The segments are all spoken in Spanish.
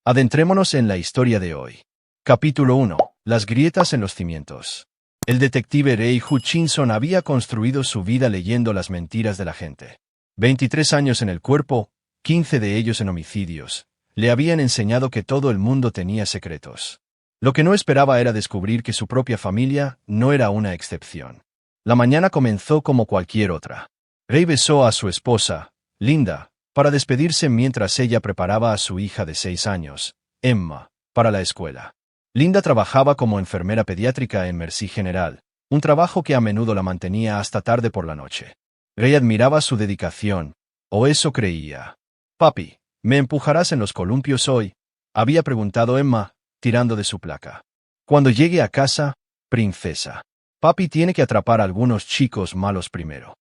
Adentrémonos en la historia de hoy. Capítulo 1. Las grietas en los cimientos. El detective Ray Hutchinson había construido su vida leyendo las mentiras de la gente. 23 años en el cuerpo, 15 de ellos en homicidios, le habían enseñado que todo el mundo tenía secretos. Lo que no esperaba era descubrir que su propia familia no era una excepción. La mañana comenzó como cualquier otra. Ray besó a su esposa, Linda, para despedirse mientras ella preparaba a su hija de 6 años, Emma, para la escuela. Linda trabajaba como enfermera pediátrica en Mercy General, un trabajo que a menudo la mantenía hasta tarde por la noche. Ray admiraba su dedicación, o eso creía. «Papi, ¿me empujarás en los columpios hoy?», había preguntado Emma, tirando de su placa. «Cuando llegue a casa, princesa. Papi tiene que atrapar a algunos chicos malos primero».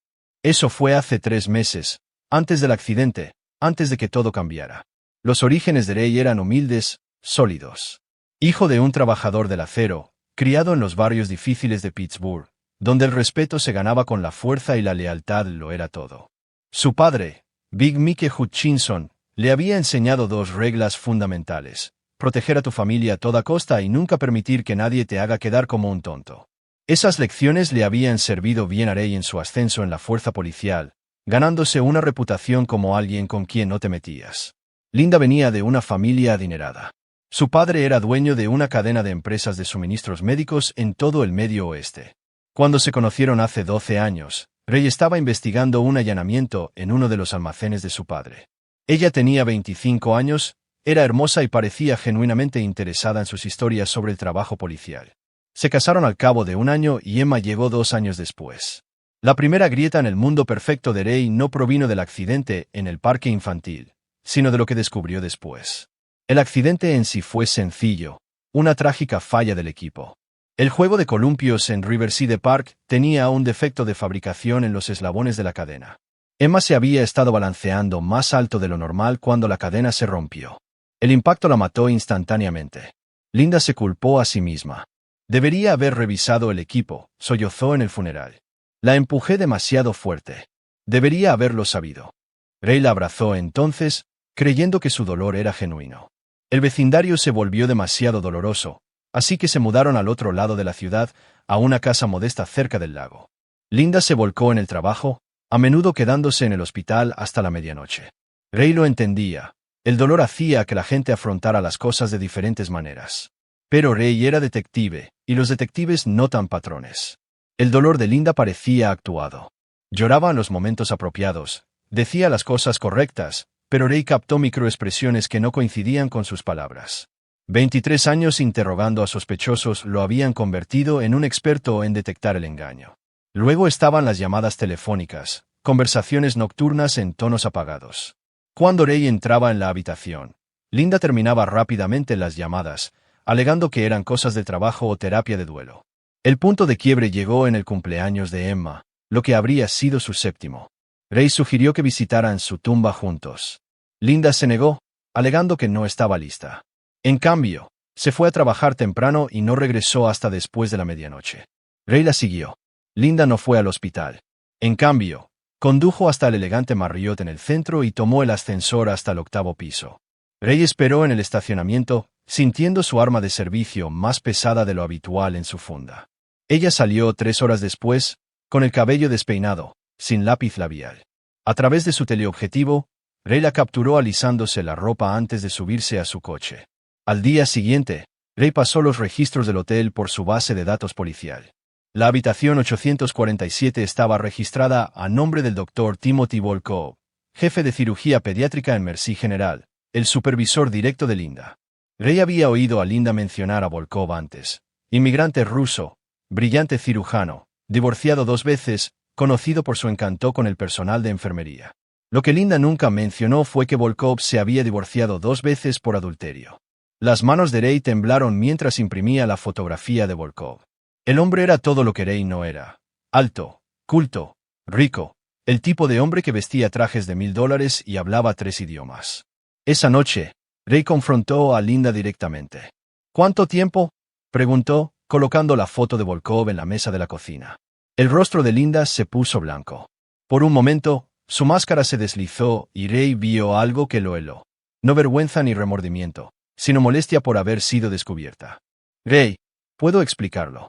Eso fue hace 3 meses, antes del accidente, antes de que todo cambiara. Los orígenes de Ray eran humildes, sólidos. Hijo de un trabajador del acero, criado en los barrios difíciles de Pittsburgh, donde el respeto se ganaba con la fuerza y la lealtad lo era todo. Su padre, Big Mike Hutchinson, le había enseñado 2 reglas fundamentales: proteger a tu familia a toda costa y nunca permitir que nadie te haga quedar como un tonto. Esas lecciones le habían servido bien a Ray en su ascenso en la fuerza policial, ganándose una reputación como alguien con quien no te metías. Linda venía de una familia adinerada. Su padre era dueño de una cadena de empresas de suministros médicos en todo el Medio Oeste. Cuando se conocieron hace 12 años, Ray estaba investigando un allanamiento en uno de los almacenes de su padre. Ella tenía 25 años, era hermosa y parecía genuinamente interesada en sus historias sobre el trabajo policial. Se casaron al cabo de 1 año y Emma llegó 2 años después. La primera grieta en el mundo perfecto de Ray no provino del accidente en el parque infantil, sino de lo que descubrió después. El accidente en sí fue sencillo, una trágica falla del equipo. El juego de columpios en Riverside Park tenía un defecto de fabricación en los eslabones de la cadena. Emma se había estado balanceando más alto de lo normal cuando la cadena se rompió. El impacto la mató instantáneamente. Linda se culpó a sí misma. Debería haber revisado el equipo, sollozó en el funeral. La empujé demasiado fuerte. Debería haberlo sabido. Ray la abrazó entonces, creyendo que su dolor era genuino. El vecindario se volvió demasiado doloroso, así que se mudaron al otro lado de la ciudad, a una casa modesta cerca del lago. Linda se volcó en el trabajo, a menudo quedándose en el hospital hasta la medianoche. Ray lo entendía. El dolor hacía que la gente afrontara las cosas de diferentes maneras. Pero Ray era detective, y los detectives notan patrones. El dolor de Linda parecía actuado. Lloraba en los momentos apropiados, decía las cosas correctas, pero Ray captó microexpresiones que no coincidían con sus palabras. 23 años interrogando a sospechosos lo habían convertido en un experto en detectar el engaño. Luego estaban las llamadas telefónicas, conversaciones nocturnas en tonos apagados. Cuando Ray entraba en la habitación, Linda terminaba rápidamente las llamadas, alegando que eran cosas de trabajo o terapia de duelo. El punto de quiebre llegó en el cumpleaños de Emma, lo que habría sido su 7º. Ray sugirió que visitaran su tumba juntos. Linda se negó, alegando que no estaba lista. En cambio, se fue a trabajar temprano y no regresó hasta después de la medianoche. Ray la siguió. Linda no fue al hospital. En cambio, condujo hasta el elegante Marriott en el centro y tomó el ascensor hasta el 8º piso. Ray esperó en el estacionamiento, sintiendo su arma de servicio más pesada de lo habitual en su funda. Ella salió 3 horas después, con el cabello despeinado, sin lápiz labial. A través de su teleobjetivo, Ray la capturó alisándose la ropa antes de subirse a su coche. Al día siguiente, Ray pasó los registros del hotel por su base de datos policial. La habitación 847 estaba registrada a nombre del Dr. Timothy Volkov, jefe de cirugía pediátrica en Mercy General, el supervisor directo de Linda. Ray había oído a Linda mencionar a Volkov antes. Inmigrante ruso, brillante cirujano, divorciado 2 veces, conocido por su encanto con el personal de enfermería. Lo que Linda nunca mencionó fue que Volkov se había divorciado 2 veces por adulterio. Las manos de Ray temblaron mientras imprimía la fotografía de Volkov. El hombre era todo lo que Ray no era. Alto, culto, rico, el tipo de hombre que vestía trajes de $1000 y hablaba 3 idiomas. Esa noche, Ray confrontó a Linda directamente. ¿Cuánto tiempo?, preguntó, colocando la foto de Volkov en la mesa de la cocina. El rostro de Linda se puso blanco. Por un momento, su máscara se deslizó y Ray vio algo que lo heló. No vergüenza ni remordimiento, sino molestia por haber sido descubierta. Rey, ¿puedo explicarlo?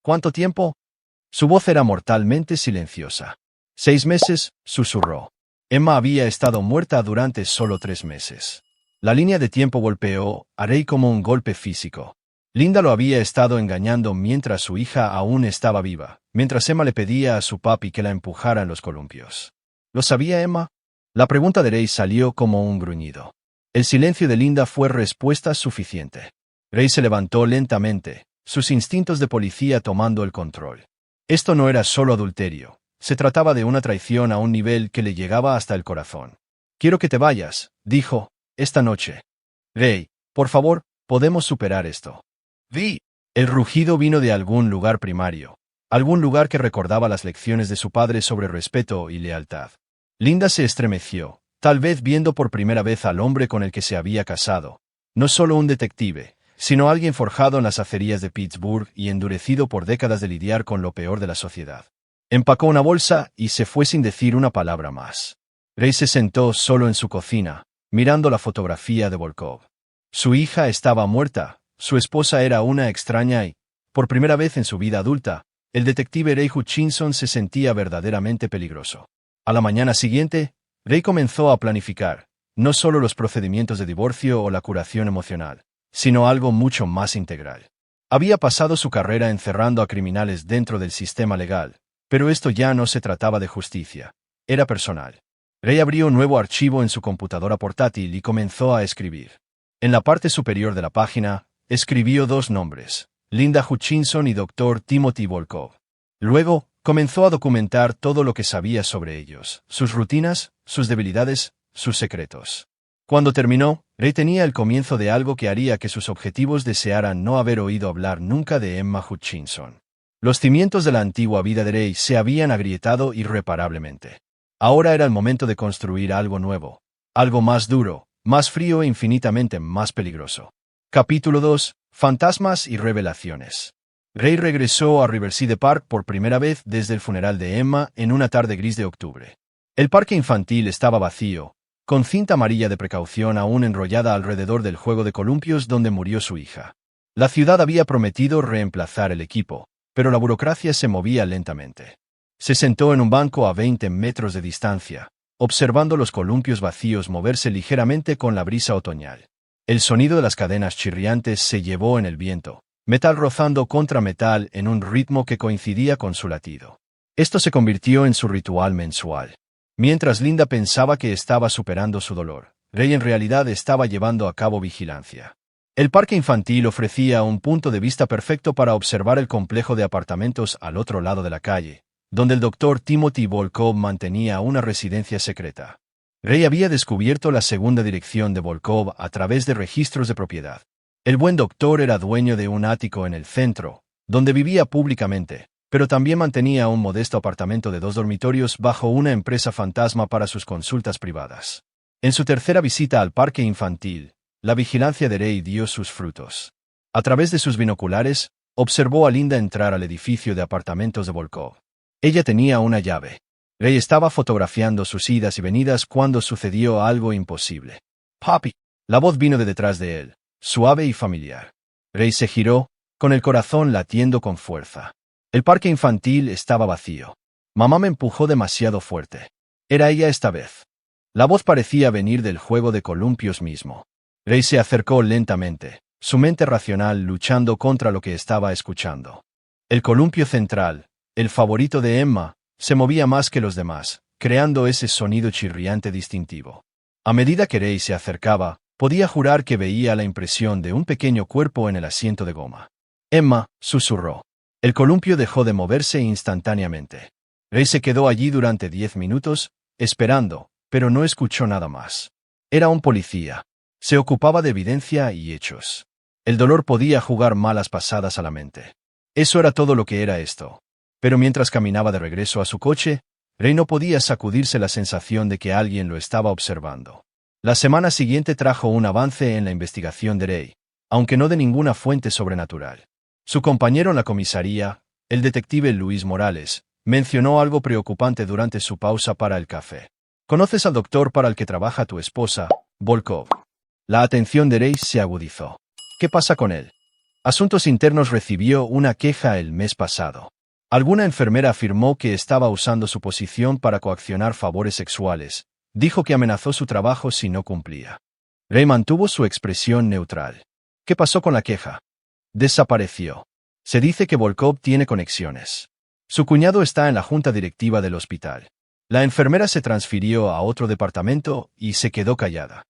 ¿Cuánto tiempo? Su voz era mortalmente silenciosa. 6 meses, susurró. Emma había estado muerta durante solo 3 meses. La línea de tiempo golpeó a Rey como un golpe físico. Linda lo había estado engañando mientras su hija aún estaba viva, mientras Emma le pedía a su papi que la empujara en los columpios. ¿Lo sabía Emma? La pregunta de Rey salió como un gruñido. El silencio de Linda fue respuesta suficiente. Rey se levantó lentamente, sus instintos de policía tomando el control. Esto no era solo adulterio, se trataba de una traición a un nivel que le llegaba hasta el corazón. Quiero que te vayas, dijo, esta noche. Rey, por favor, podemos superar esto. El rugido vino de algún lugar primario, algún lugar que recordaba las lecciones de su padre sobre respeto y lealtad. Linda se estremeció, tal vez viendo por primera vez al hombre con el que se había casado. No solo un detective, sino alguien forjado en las acerías de Pittsburgh y endurecido por décadas de lidiar con lo peor de la sociedad. Empacó una bolsa y se fue sin decir una palabra más. Rey se sentó solo en su cocina, mirando la fotografía de Volkov. Su hija estaba muerta, su esposa era una extraña y, por primera vez en su vida adulta, el detective Ray Hutchinson se sentía verdaderamente peligroso. A la mañana siguiente, Ray comenzó a planificar, no solo los procedimientos de divorcio o la curación emocional, sino algo mucho más integral. Había pasado su carrera encerrando a criminales dentro del sistema legal, pero esto ya no se trataba de justicia, era personal. Ray abrió un nuevo archivo en su computadora portátil y comenzó a escribir. En la parte superior de la página, escribió 2 nombres, Linda Hutchinson y Dr. Timothy Volkov. Luego, comenzó a documentar todo lo que sabía sobre ellos, sus rutinas, sus debilidades, sus secretos. Cuando terminó, Ray tenía el comienzo de algo que haría que sus objetivos desearan no haber oído hablar nunca de Emma Hutchinson. Los cimientos de la antigua vida de Ray se habían agrietado irreparablemente. Ahora era el momento de construir algo nuevo, algo más duro, más frío e infinitamente más peligroso. Capítulo 2. Fantasmas y revelaciones. Ray regresó a Riverside Park por primera vez desde el funeral de Emma en una tarde gris de octubre. El parque infantil estaba vacío, con cinta amarilla de precaución aún enrollada alrededor del juego de columpios donde murió su hija. La ciudad había prometido reemplazar el equipo, pero la burocracia se movía lentamente. Se sentó en un banco a 20 metros de distancia, observando los columpios vacíos moverse ligeramente con la brisa otoñal. El sonido de las cadenas chirriantes se llevó en el viento, metal rozando contra metal en un ritmo que coincidía con su latido. Esto se convirtió en su ritual mensual. Mientras Linda pensaba que estaba superando su dolor, Ray en realidad estaba llevando a cabo vigilancia. El parque infantil ofrecía un punto de vista perfecto para observar el complejo de apartamentos al otro lado de la calle, donde el Dr. Timothy Volkov mantenía una residencia secreta. Ray había descubierto la segunda dirección de Volkov a través de registros de propiedad. El buen doctor era dueño de un ático en el centro, donde vivía públicamente, pero también mantenía un modesto apartamento de 2 dormitorios bajo una empresa fantasma para sus consultas privadas. En su tercera visita al parque infantil, la vigilancia de Ray dio sus frutos. A través de sus binoculares, observó a Linda entrar al edificio de apartamentos de Volkov. Ella tenía una llave. Ray estaba fotografiando sus idas y venidas cuando sucedió algo imposible. «Papi». La voz vino de detrás de él, suave y familiar. Ray se giró, con el corazón latiendo con fuerza. El parque infantil estaba vacío. Mamá me empujó demasiado fuerte. Era ella esta vez. La voz parecía venir del juego de columpios mismo. Ray se acercó lentamente, su mente racional luchando contra lo que estaba escuchando. El columpio central, el favorito de Emma, se movía más que los demás, creando ese sonido chirriante distintivo. A medida que Ray se acercaba, podía jurar que veía la impresión de un pequeño cuerpo en el asiento de goma. Emma, susurró. El columpio dejó de moverse instantáneamente. Ray se quedó allí durante 10 minutos, esperando, pero no escuchó nada más. Era un policía. Se ocupaba de evidencia y hechos. El dolor podía jugar malas pasadas a la mente. Eso era todo lo que era esto. Pero mientras caminaba de regreso a su coche, Ray no podía sacudirse la sensación de que alguien lo estaba observando. La semana siguiente trajo un avance en la investigación de Ray, aunque no de ninguna fuente sobrenatural. Su compañero en la comisaría, el detective Luis Morales, mencionó algo preocupante durante su pausa para el café. «¿Conoces al doctor para el que trabaja tu esposa, Volkov?» La atención de Rey se agudizó. ¿Qué pasa con él? Asuntos Internos recibió una queja el mes pasado. Alguna enfermera afirmó que estaba usando su posición para coaccionar favores sexuales. Dijo que amenazó su trabajo si no cumplía. Rey mantuvo su expresión neutral. ¿Qué pasó con la queja? Desapareció. Se dice que Volkov tiene conexiones. Su cuñado está en la junta directiva del hospital. La enfermera se transfirió a otro departamento y se quedó callada.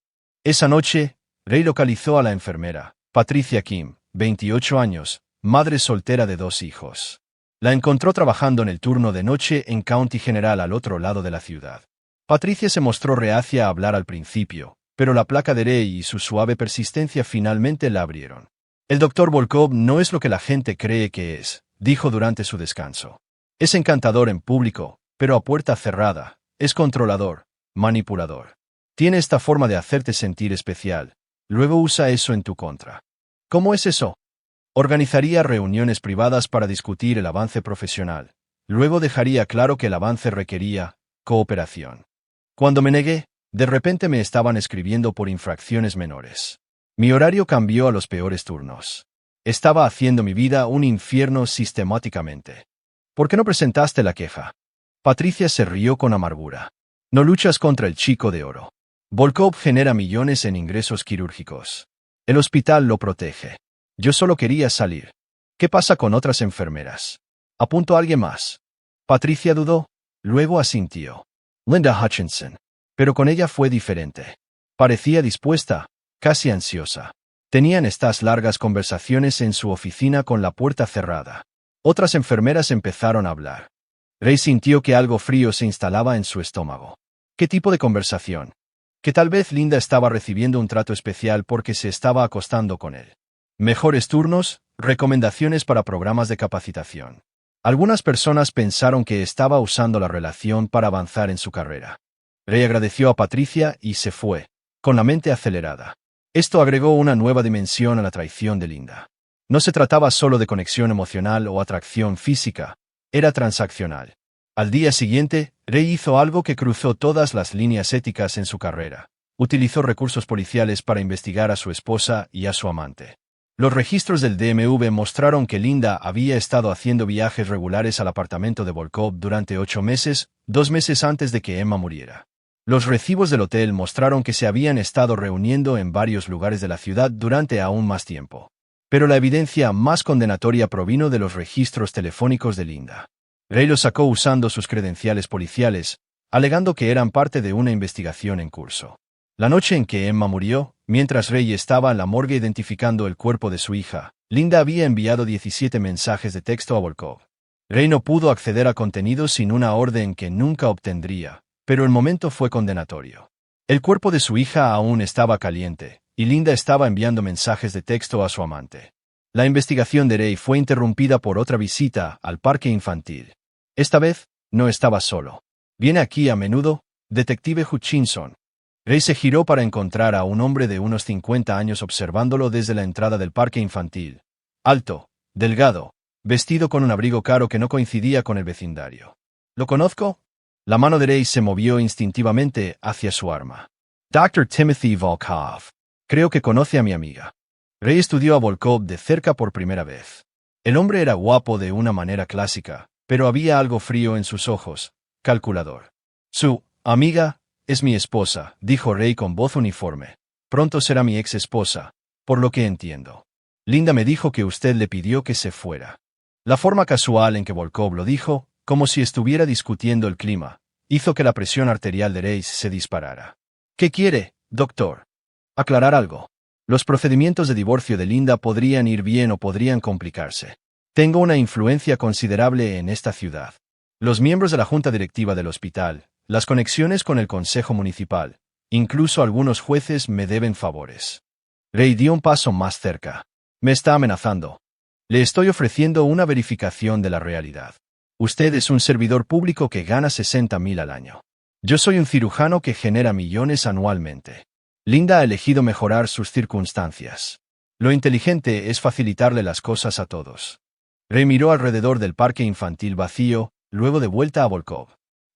Esa noche, Rey localizó a la enfermera, Patricia Kim, 28 años, madre soltera de 2 hijos. La encontró trabajando en el turno de noche en County General al otro lado de la ciudad. Patricia se mostró reacia a hablar al principio, pero la placa de Rey y su suave persistencia finalmente la abrieron. El doctor Volkov no es lo que la gente cree que es, dijo durante su descanso. Es encantador en público, pero a puerta cerrada, es controlador, manipulador. Tiene esta forma de hacerte sentir especial, luego usa eso en tu contra. ¿Cómo es eso? Organizaría reuniones privadas para discutir el avance profesional. Luego dejaría claro que el avance requería cooperación. Cuando me negué, de repente me estaban escribiendo por infracciones menores. Mi horario cambió a los peores turnos. Estaba haciendo mi vida un infierno sistemáticamente. ¿Por qué no presentaste la queja? Patricia se rió con amargura. No luchas contra el chico de oro. Volkov genera millones en ingresos quirúrgicos. El hospital lo protege. Yo solo quería salir. ¿Qué pasa con otras enfermeras? ¿Apunto a alguien más? Patricia dudó, luego asintió. Linda Hutchinson. Pero con ella fue diferente. Parecía dispuesta, casi ansiosa. Tenían estas largas conversaciones en su oficina con la puerta cerrada. Otras enfermeras empezaron a hablar. Rey sintió que algo frío se instalaba en su estómago. ¿Qué tipo de conversación? Que tal vez Linda estaba recibiendo un trato especial porque se estaba acostando con él. Mejores turnos, recomendaciones para programas de capacitación. Algunas personas pensaron que estaba usando la relación para avanzar en su carrera. Rey agradeció a Patricia y se fue, con la mente acelerada. Esto agregó una nueva dimensión a la traición de Linda. No se trataba solo de conexión emocional o atracción física, era transaccional. Al día siguiente, Rey hizo algo que cruzó todas las líneas éticas en su carrera. Utilizó recursos policiales para investigar a su esposa y a su amante. Los registros del DMV mostraron que Linda había estado haciendo viajes regulares al apartamento de Volkov durante 8 meses, 2 meses antes de que Emma muriera. Los recibos del hotel mostraron que se habían estado reuniendo en varios lugares de la ciudad durante aún más tiempo. Pero la evidencia más condenatoria provino de los registros telefónicos de Linda. Rey los sacó usando sus credenciales policiales, alegando que eran parte de una investigación en curso. La noche en que Emma murió, mientras Rey estaba en la morgue identificando el cuerpo de su hija, Linda había enviado 17 mensajes de texto a Volkov. Rey no pudo acceder a contenido sin una orden que nunca obtendría, pero el momento fue condenatorio. El cuerpo de su hija aún estaba caliente, y Linda estaba enviando mensajes de texto a su amante. La investigación de Rey fue interrumpida por otra visita al parque infantil. Esta vez, no estaba solo. ¿Viene aquí a menudo, detective Hutchinson? Rey se giró para encontrar a un hombre de unos 50 años observándolo desde la entrada del parque infantil. Alto, delgado, vestido con un abrigo caro que no coincidía con el vecindario. ¿Lo conozco? La mano de Rey se movió instintivamente hacia su arma. Dr. Timothy Volkov. Creo que conoce a mi amiga. Rey estudió a Volkov de cerca por primera vez. El hombre era guapo de una manera clásica, pero había algo frío en sus ojos, calculador. Su amiga es mi esposa, dijo Rey con voz uniforme. Pronto será mi ex esposa, por lo que entiendo. Linda me dijo que usted le pidió que se fuera. La forma casual en que Volkov lo dijo, como si estuviera discutiendo el clima, hizo que la presión arterial de Rey se disparara. ¿Qué quiere, doctor? Aclarar algo. Los procedimientos de divorcio de Linda podrían ir bien o podrían complicarse. Tengo una influencia considerable en esta ciudad. Los miembros de la junta directiva del hospital, las conexiones con el consejo municipal, incluso algunos jueces me deben favores. Rey dio un paso más cerca. Me está amenazando. Le estoy ofreciendo una verificación de la realidad. Usted es un servidor público que gana 60.000 al año. Yo soy un cirujano que genera millones anualmente. Linda ha elegido mejorar sus circunstancias. Lo inteligente es facilitarle las cosas a todos. Rey miró alrededor del parque infantil vacío, luego de vuelta a Volkov.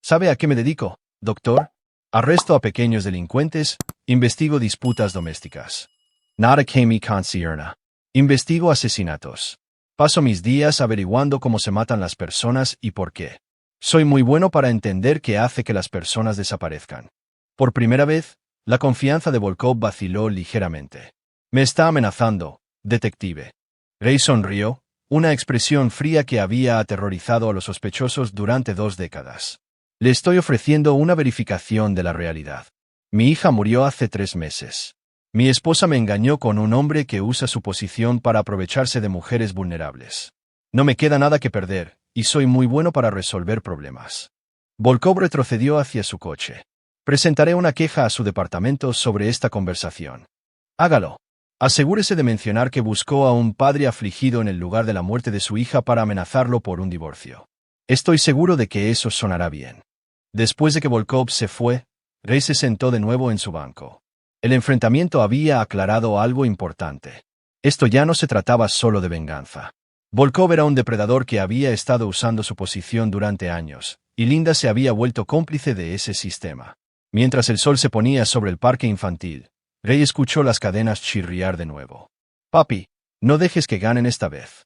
¿Sabe a qué me dedico, doctor? Arresto a pequeños delincuentes, investigo disputas domésticas. Nada que me concierna. Investigo asesinatos. Paso mis días averiguando cómo se matan las personas y por qué. Soy muy bueno para entender qué hace que las personas desaparezcan. Por primera vez, la confianza de Volkov vaciló ligeramente. Me está amenazando, detective. Ray sonrió, una expresión fría que había aterrorizado a los sospechosos durante 2 décadas. Le estoy ofreciendo una verificación de la realidad. Mi hija murió hace 3 meses. Mi esposa me engañó con un hombre que usa su posición para aprovecharse de mujeres vulnerables. No me queda nada que perder, y soy muy bueno para resolver problemas. Volkov retrocedió hacia su coche. Presentaré una queja a su departamento sobre esta conversación. Hágalo. Asegúrese de mencionar que buscó a un padre afligido en el lugar de la muerte de su hija para amenazarlo por un divorcio. Estoy seguro de que eso sonará bien. Después de que Volkov se fue, Ray se sentó de nuevo en su banco. El enfrentamiento había aclarado algo importante. Esto ya no se trataba solo de venganza. Volkov era un depredador que había estado usando su posición durante años, y Linda se había vuelto cómplice de ese sistema. Mientras el sol se ponía sobre el parque infantil, Ray escuchó las cadenas chirriar de nuevo. Papi, no dejes que ganen esta vez.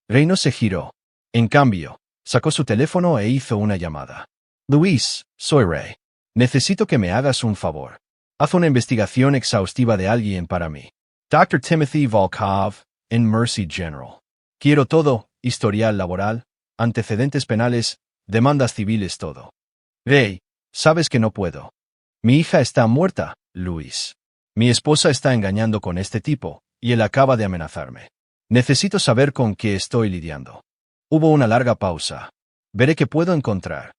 Ray no se giró. En cambio, sacó su teléfono e hizo una llamada. Luis, soy Ray. Necesito que me hagas un favor. Haz una investigación exhaustiva de alguien para mí. Dr. Timothy Volkov, en Mercy General. Quiero todo, historial laboral, antecedentes penales, demandas civiles, todo. Ray, sabes que no puedo. Mi hija está muerta, Luis. Mi esposa está engañando con este tipo, y él acaba de amenazarme. Necesito saber con qué estoy lidiando. Hubo una larga pausa. Veré qué puedo encontrar.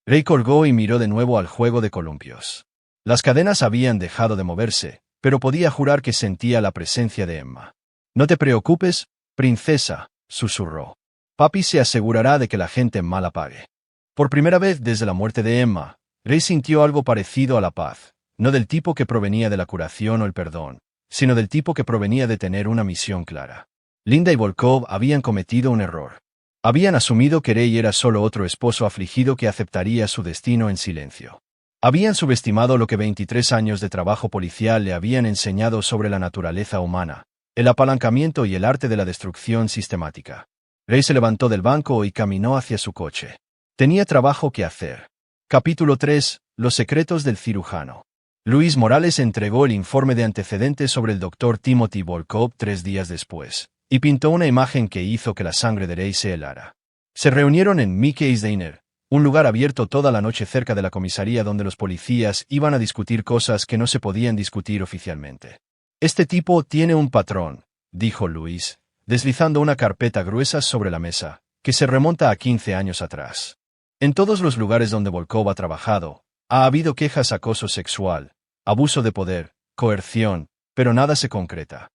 Ray colgó y miró de nuevo al juego de columpios. Las cadenas habían dejado de moverse, pero podía jurar que sentía la presencia de Emma. No te preocupes, princesa, susurró. Papi se asegurará de que la gente mala pague. Por primera vez desde la muerte de Emma, Ray sintió algo parecido a la paz, no del tipo que provenía de la curación o el perdón, sino del tipo que provenía de tener una misión clara. Linda y Volkov habían cometido un error. Habían asumido que Ray era solo otro esposo afligido que aceptaría su destino en silencio. Habían subestimado lo que 23 años de trabajo policial le habían enseñado sobre la naturaleza humana, el apalancamiento y el arte de la destrucción sistemática. Ray se levantó del banco y caminó hacia su coche. Tenía trabajo que hacer. Capítulo 3. Los secretos del cirujano. Luis Morales entregó el informe de antecedentes sobre el Dr. Timothy Volkov 3 días después, y pintó una imagen que hizo que la sangre de Ray se helara. Se reunieron en Mickey's Diner, un lugar abierto toda la noche cerca de la comisaría donde los policías iban a discutir cosas que no se podían discutir oficialmente. Este tipo tiene un patrón, dijo Luis, deslizando una carpeta gruesa sobre la mesa, que se remonta a 15 años atrás. En todos los lugares donde Volkov ha trabajado, ha habido quejas de acoso sexual, abuso de poder, coerción, pero nada se concreta.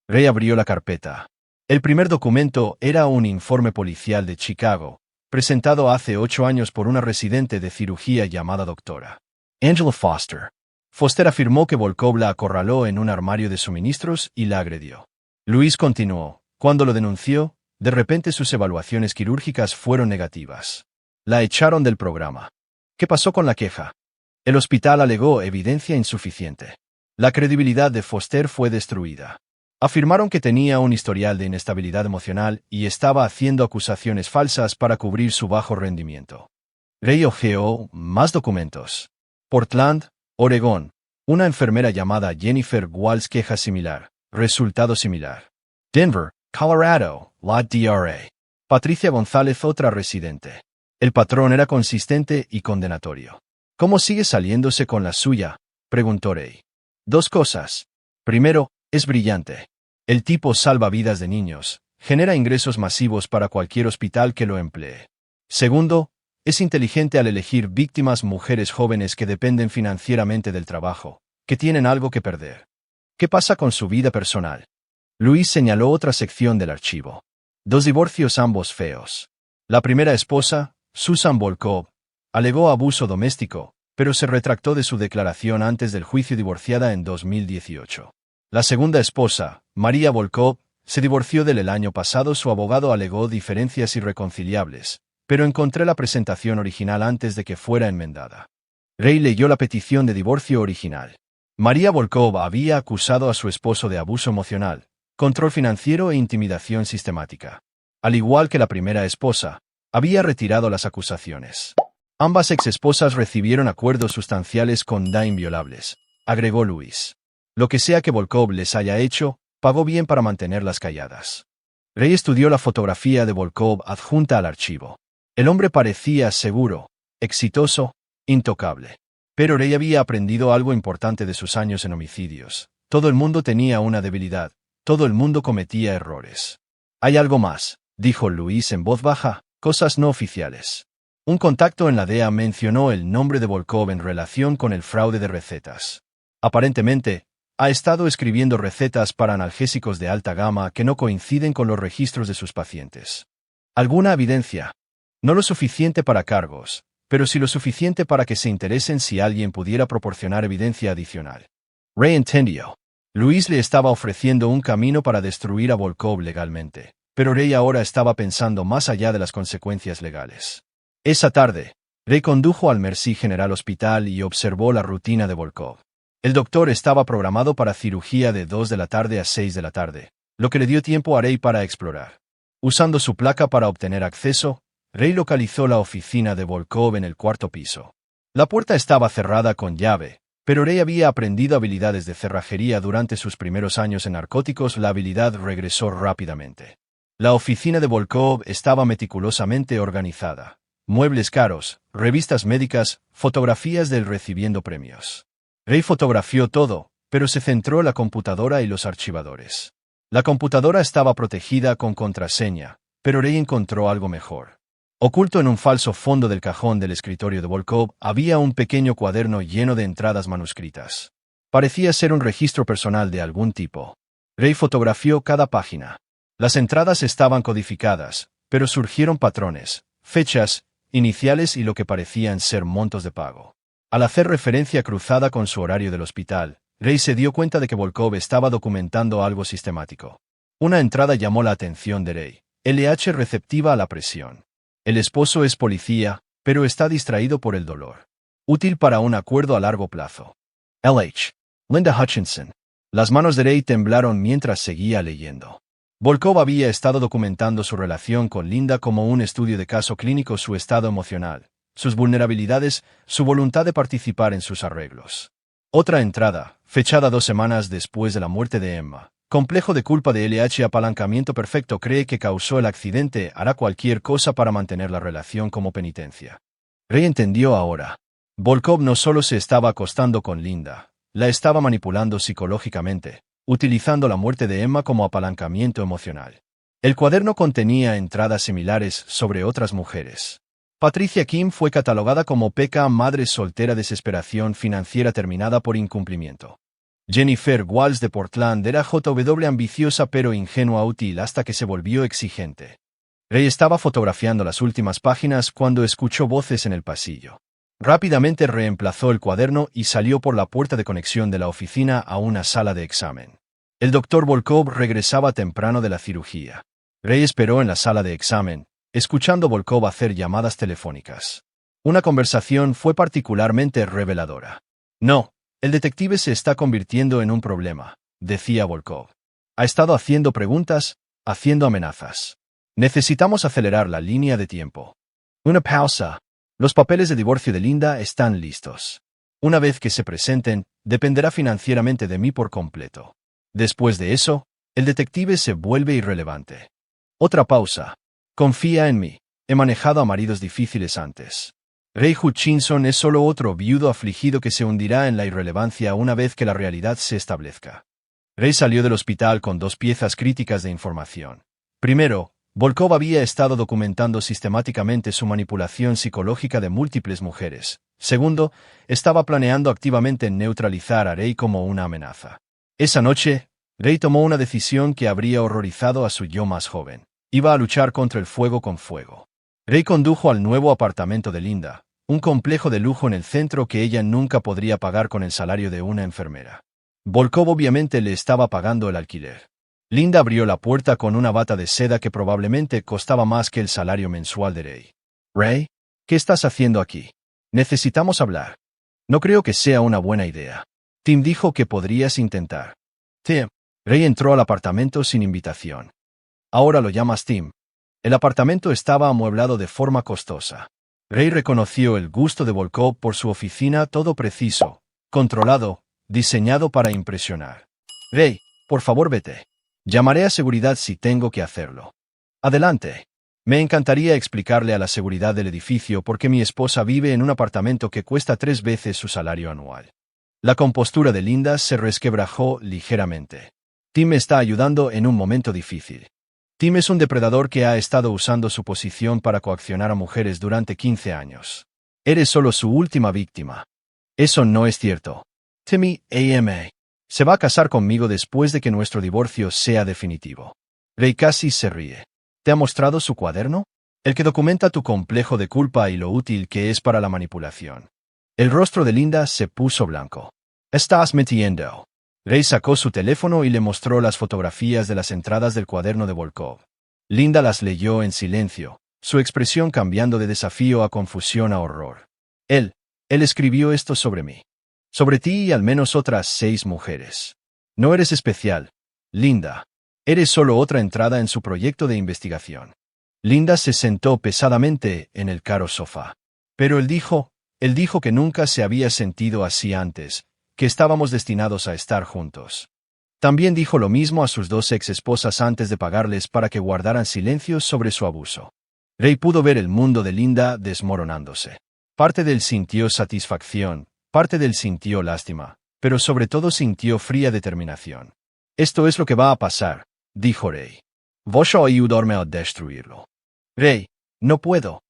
Ray abrió la carpeta. El primer documento era un informe policial de Chicago, presentado hace 8 años por una residente de cirugía llamada doctora Angela Foster. Foster afirmó que Volkov la acorraló en un armario de suministros y la agredió. Luis continuó. Cuando lo denunció, de repente sus evaluaciones quirúrgicas fueron negativas. La echaron del programa. ¿Qué pasó con la queja? El hospital alegó evidencia insuficiente. La credibilidad de Foster fue destruida. Afirmaron que tenía un historial de inestabilidad emocional y estaba haciendo acusaciones falsas para cubrir su bajo rendimiento. Ray hojeó más documentos. Portland, Oregón. Una enfermera llamada Jennifer Walls queja similar. Resultado similar. Denver, Colorado, la DRA. Patricia González, otra residente. El patrón era consistente y condenatorio. ¿Cómo sigue saliéndose con la suya?, preguntó Ray. 2 cosas. Primero, es brillante. El tipo salva vidas de niños, genera ingresos masivos para cualquier hospital que lo emplee. Segundo, es inteligente al elegir víctimas mujeres jóvenes que dependen financieramente del trabajo, que tienen algo que perder. ¿Qué pasa con su vida personal? Luis señaló otra sección del archivo. 2 divorcios, ambos feos. La primera esposa, Susan Volkov, alegó abuso doméstico, pero se retractó de su declaración antes del juicio, divorciada en 2018. La segunda esposa, María Volkov, se divorció de él el año pasado. Su abogado alegó diferencias irreconciliables, pero encontré la presentación original antes de que fuera enmendada. Rey leyó la petición de divorcio original. María Volkov había acusado a su esposo de abuso emocional, control financiero e intimidación sistemática. Al igual que la primera esposa, había retirado las acusaciones. Ambas exesposas recibieron acuerdos sustanciales con DA inviolables, agregó Luis. Lo que sea que Volkov les haya hecho, pagó bien para mantenerlas calladas. Rey estudió la fotografía de Volkov adjunta al archivo. El hombre parecía seguro, exitoso, intocable. Pero Rey había aprendido algo importante de sus años en homicidios. Todo el mundo tenía una debilidad, todo el mundo cometía errores. Hay algo más, dijo Luis en voz baja, cosas no oficiales. Un contacto en la DEA mencionó el nombre de Volkov en relación con el fraude de recetas. Aparentemente, ha estado escribiendo recetas para analgésicos de alta gama que no coinciden con los registros de sus pacientes. ¿Alguna evidencia? No lo suficiente para cargos, pero sí lo suficiente para que se interesen si alguien pudiera proporcionar evidencia adicional. Rey entendió. Luis le estaba ofreciendo un camino para destruir a Volkov legalmente, pero Rey ahora estaba pensando más allá de las consecuencias legales. Esa tarde, Rey condujo al Mercy General Hospital y observó la rutina de Volkov. El doctor estaba programado para cirugía de 2 de la tarde a 6 de la tarde, lo que le dio tiempo a Rey para explorar. Usando su placa para obtener acceso, Rey localizó la oficina de Volkov en el cuarto piso. La puerta estaba cerrada con llave, pero Rey había aprendido habilidades de cerrajería durante sus primeros años en narcóticos. La habilidad regresó rápidamente. La oficina de Volkov estaba meticulosamente organizada. Muebles caros, revistas médicas, fotografías del recibiendo premios. Rey fotografió todo, pero se centró en la computadora y los archivadores. La computadora estaba protegida con contraseña, pero Rey encontró algo mejor. Oculto en un falso fondo del cajón del escritorio de Volkov había un pequeño cuaderno lleno de entradas manuscritas. Parecía ser un registro personal de algún tipo. Rey fotografió cada página. Las entradas estaban codificadas, pero surgieron patrones, fechas, iniciales y lo que parecían ser montos de pago. Al hacer referencia cruzada con su horario del hospital, Rey se dio cuenta de que Volkov estaba documentando algo sistemático. Una entrada llamó la atención de Rey. LH receptiva a la presión. El esposo es policía, pero está distraído por el dolor. Útil para un acuerdo a largo plazo. LH. Linda Hutchinson. Las manos de Rey temblaron mientras seguía leyendo. Volkov había estado documentando su relación con Linda como un estudio de caso clínico, su estado emocional, sus vulnerabilidades, su voluntad de participar en sus arreglos. Otra entrada, fechada 2 semanas después de la muerte de Emma. Complejo de culpa de LH. Apalancamiento perfecto. Cree que causó el accidente. Hará cualquier cosa para mantener la relación como penitencia. Rey entendió ahora. Volkov no solo se estaba acostando con Linda, la estaba manipulando psicológicamente, utilizando la muerte de Emma como apalancamiento emocional. El cuaderno contenía entradas similares sobre otras mujeres. Patricia Kim fue catalogada como PK, madre soltera, desesperación financiera terminada por incumplimiento. Jennifer Walls de Portland era JW, ambiciosa pero ingenua, útil hasta que se volvió exigente. Rey estaba fotografiando las últimas páginas cuando escuchó voces en el pasillo. Rápidamente reemplazó el cuaderno y salió por la puerta de conexión de la oficina a una sala de examen. El doctor Volkov regresaba temprano de la cirugía. Rey esperó en la sala de examen, escuchando a Volkov hacer llamadas telefónicas. Una conversación fue particularmente reveladora. No, el detective se está convirtiendo en un problema, decía Volkov. Ha estado haciendo preguntas, haciendo amenazas. Necesitamos acelerar la línea de tiempo. Una pausa. Los papeles de divorcio de Linda están listos. Una vez que se presenten, dependerá financieramente de mí por completo. Después de eso, el detective se vuelve irrelevante. Otra pausa. Confía en mí. He manejado a maridos difíciles antes. Rey Hutchinson es solo otro viudo afligido que se hundirá en la irrelevancia una vez que la realidad se establezca. Rey salió del hospital con 2 piezas críticas de información. Primero, Volkov había estado documentando sistemáticamente su manipulación psicológica de múltiples mujeres. Segundo, estaba planeando activamente neutralizar a Rey como una amenaza. Esa noche, Rey tomó una decisión que habría horrorizado a su yo más joven. Iba a luchar contra el fuego con fuego. Rey condujo al nuevo apartamento de Linda, un complejo de lujo en el centro que ella nunca podría pagar con el salario de una enfermera. Volkov obviamente le estaba pagando el alquiler. Linda abrió la puerta con una bata de seda que probablemente costaba más que el salario mensual de Rey. «Rey, ¿qué estás haciendo aquí? Necesitamos hablar». No creo que sea una buena idea. Tim dijo que podrías intentar. Tim. Ray entró al apartamento sin invitación. Ahora lo llamas Tim. El apartamento estaba amueblado de forma costosa. Ray reconoció el gusto de Volkov por su oficina, todo preciso, controlado, diseñado para impresionar. Ray, por favor vete. Llamaré a seguridad si tengo que hacerlo. Adelante. Me encantaría explicarle a la seguridad del edificio por qué mi esposa vive en un apartamento que cuesta 3 veces su salario anual. La compostura de Linda se resquebrajó ligeramente. Tim me está ayudando en un momento difícil. Tim es un depredador que ha estado usando su posición para coaccionar a mujeres durante 15 años. Eres solo su última víctima. Eso no es cierto. Timmy, se va a casar conmigo después de que nuestro divorcio sea definitivo. Ray casi se ríe. ¿Te ha mostrado su cuaderno? El que documenta tu complejo de culpa y lo útil que es para la manipulación. El rostro de Linda se puso blanco. ¿Estás mintiendo? Ray sacó su teléfono y le mostró las fotografías de las entradas del cuaderno de Volkov. Linda las leyó en silencio, su expresión cambiando de desafío a confusión a horror. Él escribió esto sobre mí. Sobre ti y al menos otras 6 mujeres. No eres especial, Linda. Eres solo otra entrada en su proyecto de investigación. Linda se sentó pesadamente en el caro sofá. Pero él dijo que nunca se había sentido así antes, que estábamos destinados a estar juntos. También dijo lo mismo a sus 2 ex-esposas antes de pagarles para que guardaran silencio sobre su abuso. Ray pudo ver el mundo de Linda desmoronándose. Parte de él sintió satisfacción, parte de él sintió lástima, pero sobre todo sintió fría determinación. Esto es lo que va a pasar, dijo Ray. Voy a ayudarme a destruirlo. Ray, no puedo.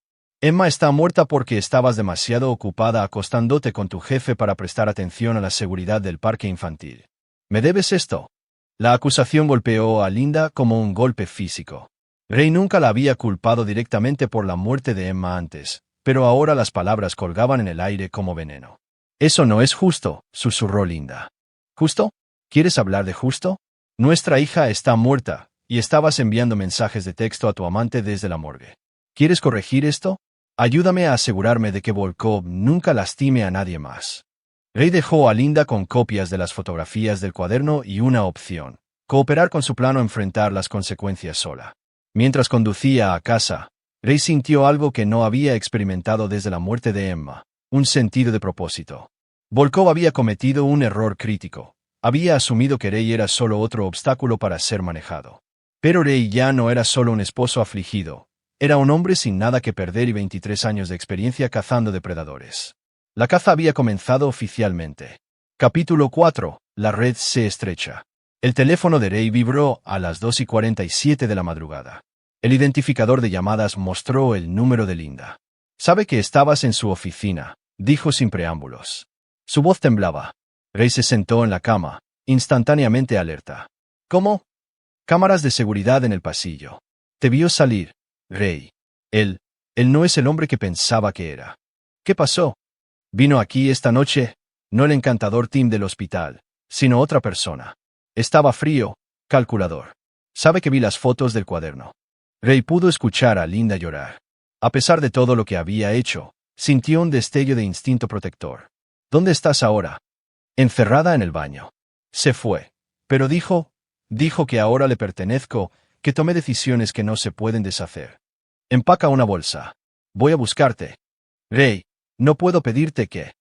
Emma está muerta porque estabas demasiado ocupada acostándote con tu jefe para prestar atención a la seguridad del parque infantil. ¿Me debes esto? La acusación golpeó a Linda como un golpe físico. Ray nunca la había culpado directamente por la muerte de Emma antes, pero ahora las palabras colgaban en el aire como veneno. Eso no es justo, susurró Linda. ¿Justo? ¿Quieres hablar de justo? Nuestra hija está muerta, y estabas enviando mensajes de texto a tu amante desde la morgue. ¿Quieres corregir esto? Ayúdame a asegurarme de que Volkov nunca lastime a nadie más. Ray dejó a Linda con copias de las fotografías del cuaderno y una opción: cooperar con su plano, enfrentar las consecuencias sola. Mientras conducía a casa, Ray sintió algo que no había experimentado desde la muerte de Emma: un sentido de propósito. Volkov había cometido un error crítico. Había asumido que Ray era solo otro obstáculo para ser manejado. Pero Ray ya no era solo un esposo afligido. Era un hombre sin nada que perder y 23 años de experiencia cazando depredadores. La caza había comenzado oficialmente. Capítulo 4. La red se estrecha. El teléfono de Ray vibró a las 2:47 de la madrugada. El identificador de llamadas mostró el número de Linda. «Sabe que estabas en su oficina», dijo sin preámbulos. Su voz temblaba. Ray se sentó en la cama, instantáneamente alerta. «¿Cómo?» «Cámaras de seguridad en el pasillo. Te vio salir, Ray. Él no es el hombre que pensaba que era». «¿Qué pasó?» «Vino aquí esta noche, no el encantador Tim del hospital, sino otra persona. Estaba frío, calculador. Sabe que vi las fotos del cuaderno». Ray pudo escuchar a Linda llorar. A pesar de todo lo que había hecho, sintió un destello de instinto protector. «¿Dónde estás ahora?» «Encerrada en el baño». Se fue, pero dijo que ahora le pertenezco, que tomé decisiones que no se pueden deshacer. «Empaca una bolsa. Voy a buscarte». «Ray, no puedo pedirte que».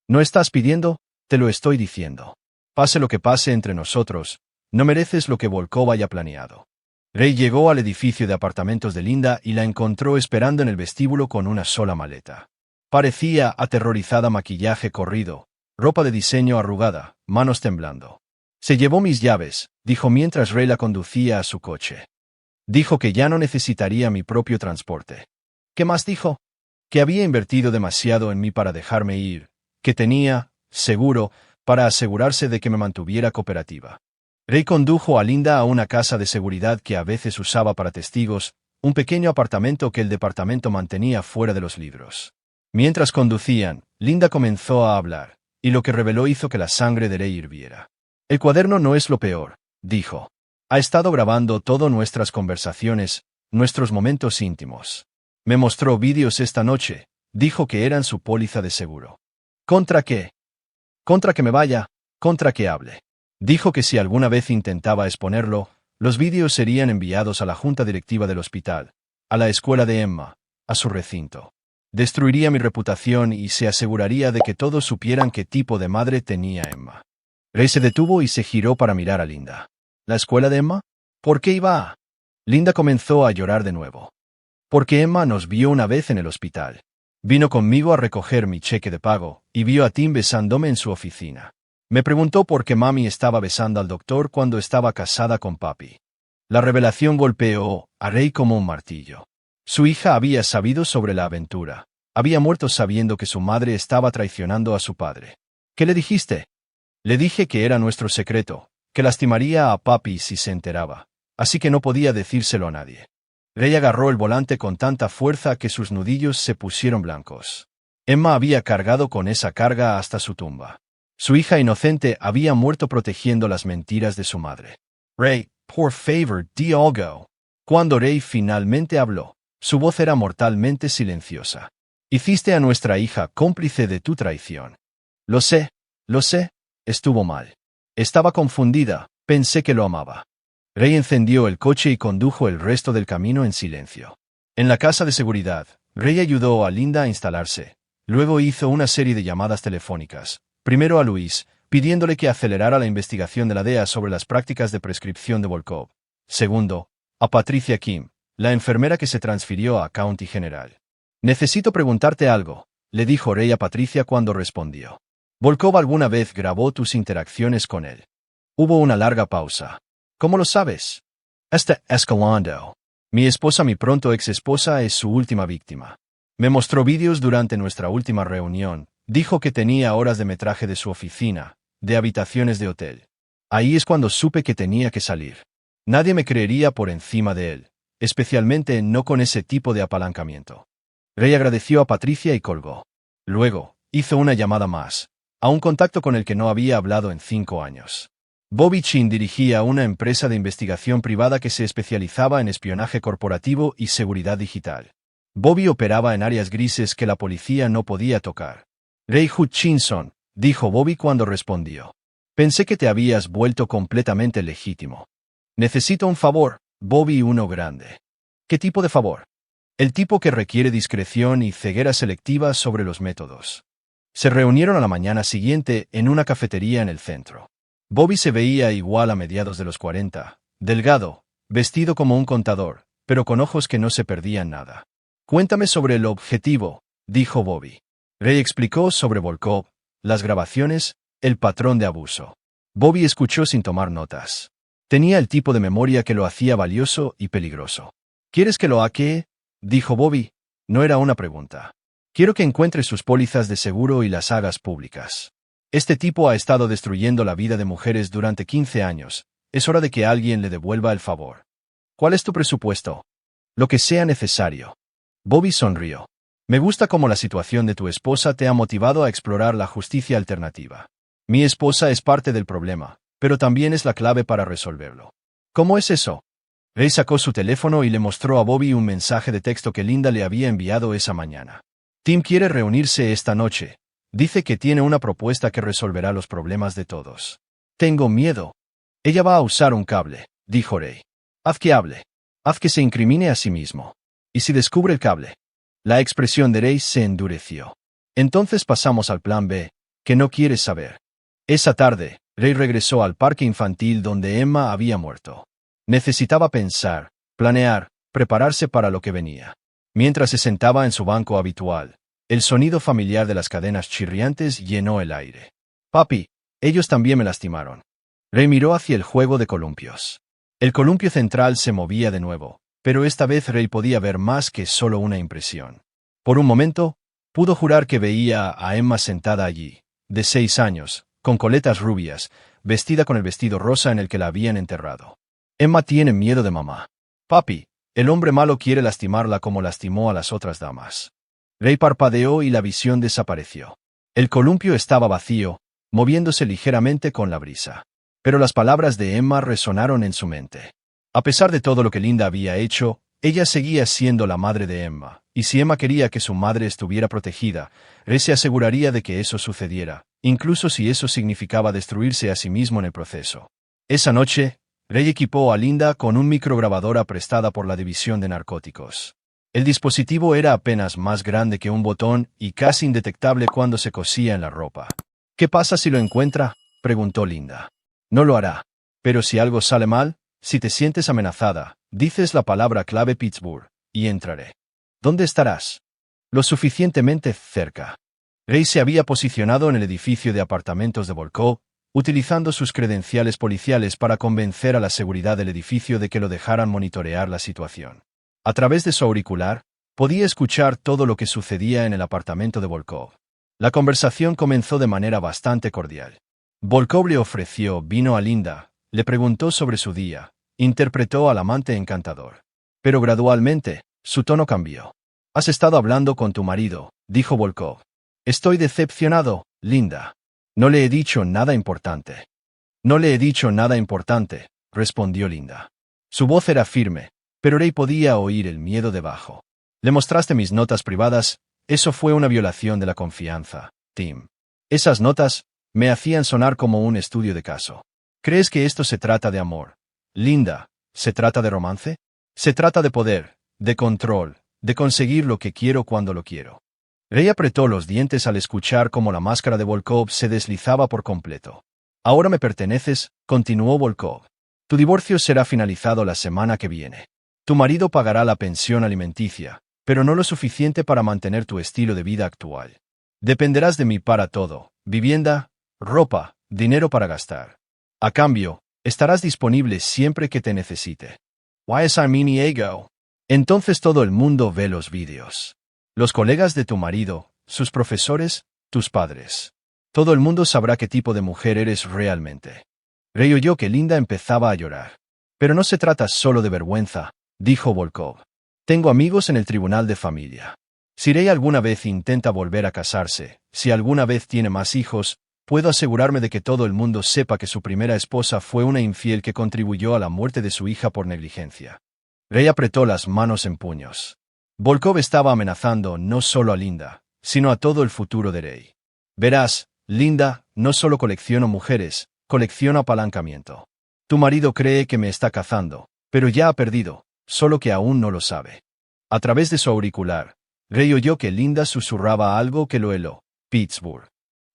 «No estás pidiendo, te lo estoy diciendo. Pase lo que pase entre nosotros, no mereces lo que Volkov haya planeado». Ray llegó al edificio de apartamentos de Linda y la encontró esperando en el vestíbulo con una sola maleta. Parecía aterrorizada, maquillaje corrido, ropa de diseño arrugada, manos temblando. «Se llevó mis llaves», dijo mientras Ray la conducía a su coche. «Dijo que ya no necesitaría mi propio transporte». «¿Qué más dijo?» «Que había invertido demasiado en mí para dejarme ir, que tenía, seguro, para asegurarse de que me mantuviera cooperativa». Ray condujo a Linda a una casa de seguridad que a veces usaba para testigos, un pequeño apartamento que el departamento mantenía fuera de los libros. Mientras conducían, Linda comenzó a hablar, y lo que reveló hizo que la sangre de Ray hirviera. «El cuaderno no es lo peor», dijo. «Ha estado grabando todas nuestras conversaciones, nuestros momentos íntimos. Me mostró vídeos esta noche», dijo que eran su póliza de seguro. ¿Contra qué? Contra que me vaya, contra que hable. Dijo que si alguna vez intentaba exponerlo, los vídeos serían enviados a la junta directiva del hospital, a la escuela de Emma, a su recinto. Destruiría mi reputación y se aseguraría de que todos supieran qué tipo de madre tenía Emma. Ray se detuvo y se giró para mirar a Linda. ¿La escuela de Emma? ¿Por qué iba a? Linda comenzó a llorar de nuevo. Porque Emma nos vio una vez en el hospital. Vino conmigo a recoger mi cheque de pago, y vio a Tim besándome en su oficina. Me preguntó por qué mami estaba besando al doctor cuando estaba casada con papi. La revelación golpeó a Ray como un martillo. Su hija había sabido sobre la aventura. Había muerto sabiendo que su madre estaba traicionando a su padre. ¿Qué le dijiste? Le dije que era nuestro secreto, que lastimaría a papi si se enteraba, así que no podía decírselo a nadie. Ray agarró el volante con tanta fuerza que sus nudillos se pusieron blancos. Emma había cargado con esa carga hasta su tumba. Su hija inocente había muerto protegiendo las mentiras de su madre. Ray, por favor, di algo. Cuando Ray finalmente habló, su voz era mortalmente silenciosa. Hiciste a nuestra hija cómplice de tu traición. Lo sé, estuvo mal. Estaba confundida, pensé que lo amaba. Ray encendió el coche y condujo el resto del camino en silencio. En la casa de seguridad, Ray ayudó a Linda a instalarse. Luego hizo una serie de llamadas telefónicas. Primero a Luis, pidiéndole que acelerara la investigación de la DEA sobre las prácticas de prescripción de Volkov. Segundo, a Patricia Kim, la enfermera que se transfirió a County General. Necesito preguntarte algo, le dijo Ray a Patricia cuando respondió. ¿Volkov alguna vez grabó tus interacciones con él? Hubo una larga pausa. ¿Cómo lo sabes? Está escalando. Mi esposa, mi pronto ex esposa, es su última víctima. Me mostró vídeos durante nuestra última reunión. Dijo que tenía horas de metraje de su oficina, de habitaciones de hotel. Ahí es cuando supe que tenía que salir. Nadie me creería por encima de él, especialmente no con ese tipo de apalancamiento. Ray agradeció a Patricia y colgó. Luego, hizo una llamada más, a un contacto con el que no había hablado en 5 años. Bobby Chin dirigía una empresa de investigación privada que se especializaba en espionaje corporativo y seguridad digital. Bobby operaba en áreas grises que la policía no podía tocar. Ray Hutchinson, dijo Bobby cuando respondió. Pensé que te habías vuelto completamente legítimo. Necesito un favor, Bobby, uno grande. ¿Qué tipo de favor? El tipo que requiere discreción y ceguera selectiva sobre los métodos. Se reunieron a la mañana siguiente en una cafetería en el centro. Bobby se veía igual a mediados de los 40, delgado, vestido como un contador, pero con ojos que no se perdían nada. Cuéntame sobre el objetivo, dijo Bobby. Ray explicó sobre Volkov, las grabaciones, el patrón de abuso. Bobby escuchó sin tomar notas. Tenía el tipo de memoria que lo hacía valioso y peligroso. ¿Quieres que lo hackee? Dijo Bobby. No era una pregunta. Quiero que encuentres sus pólizas de seguro y las hagas públicas. Este tipo ha estado destruyendo la vida de mujeres durante 15 años. Es hora de que alguien le devuelva el favor. ¿Cuál es tu presupuesto? Lo que sea necesario. Bobby sonrió. Me gusta cómo la situación de tu esposa te ha motivado a explorar la justicia alternativa. Mi esposa es parte del problema, pero también es la clave para resolverlo. ¿Cómo es eso? Ray sacó su teléfono y le mostró a Bobby un mensaje de texto que Linda le había enviado esa mañana. Tim quiere reunirse esta noche. Dice que tiene una propuesta que resolverá los problemas de todos. Tengo miedo. Ella va a usar un cable, dijo Ray. Haz que hable. Haz que se incrimine a sí mismo. ¿Y si descubre el cable? La expresión de Ray se endureció. Entonces pasamos al plan B, que no quieres saber. Esa tarde, Ray regresó al parque infantil donde Emma había muerto. Necesitaba pensar, planear, prepararse para lo que venía. Mientras se sentaba en su banco habitual, el sonido familiar de las cadenas chirriantes llenó el aire. Papi, ellos también me lastimaron. Ray miró hacia el juego de columpios. El columpio central se movía de nuevo, pero esta vez Ray podía ver más que solo una impresión. Por un momento, pudo jurar que veía a Emma sentada allí, de 6 años, con coletas rubias, vestida con el vestido rosa en el que la habían enterrado. Emma tiene miedo de mamá. Papi, el hombre malo quiere lastimarla como lastimó a las otras damas. Ray parpadeó y la visión desapareció. El columpio estaba vacío, moviéndose ligeramente con la brisa. Pero las palabras de Emma resonaron en su mente. A pesar de todo lo que Linda había hecho, Ella seguía siendo la madre de Emma, y si Emma quería que su madre estuviera protegida, Ray se aseguraría de que eso sucediera, incluso si eso significaba destruirse a sí mismo en el proceso. Esa noche, Ray equipó a Linda con un micrograbadora prestada por la División de Narcóticos. El dispositivo era apenas más grande que un botón y casi indetectable cuando se cosía en la ropa. ¿Qué pasa si lo encuentra?, preguntó Linda. No lo hará. Pero si algo sale mal, si te sientes amenazada, dices la palabra clave Pittsburgh, y entraré. ¿Dónde estarás? Lo suficientemente cerca. Ray se había posicionado en el edificio de apartamentos de Volkov, utilizando sus credenciales policiales para convencer a la seguridad del edificio de que lo dejaran monitorear la situación. A través de su auricular, podía escuchar todo lo que sucedía en el apartamento de Volkov. La conversación comenzó de manera bastante cordial. Volkov le ofreció vino a Linda, le preguntó sobre su día, interpretó al amante encantador. Pero gradualmente, su tono cambió. «Has estado hablando con tu marido», dijo Volkov. «Estoy decepcionado, Linda. No le he dicho nada importante». «No le he dicho nada importante», respondió Linda. Su voz era firme, pero Ray podía oír el miedo debajo. «Le mostraste mis notas privadas. Eso fue una violación de la confianza, Tim. Esas notas me hacían sonar como un estudio de caso. ¿Crees que esto se trata de amor? Linda, ¿se trata de romance? Se trata de poder, de control, de conseguir lo que quiero cuando lo quiero». Ray apretó los dientes al escuchar cómo la máscara de Volkov se deslizaba por completo. «Ahora me perteneces», continuó Volkov. «Tu divorcio será finalizado la semana que viene. Tu marido pagará la pensión alimenticia, pero no lo suficiente para mantener tu estilo de vida actual. Dependerás de mí para todo: vivienda, ropa, dinero para gastar. A cambio, estarás disponible siempre que te necesite. Why is I mini ego?» Entonces todo el mundo ve los vídeos. Los colegas de tu marido, sus profesores, tus padres. Todo el mundo sabrá qué tipo de mujer eres realmente. Ray oyó que Linda empezaba a llorar. «Pero no se trata solo de vergüenza», dijo Volkov. «Tengo amigos en el tribunal de familia. Si Ray alguna vez intenta volver a casarse, si alguna vez tiene más hijos, puedo asegurarme de que todo el mundo sepa que su primera esposa fue una infiel que contribuyó a la muerte de su hija por negligencia». Ray apretó las manos en puños. Volkov estaba amenazando no solo a Linda, sino a todo el futuro de Ray. «Verás, Linda, no solo colecciono mujeres, colecciono apalancamiento. Tu marido cree que me está cazando, pero ya ha perdido, solo que aún no lo sabe». A través de su auricular, Ray oyó que Linda susurraba algo que lo heló: «Pittsburgh».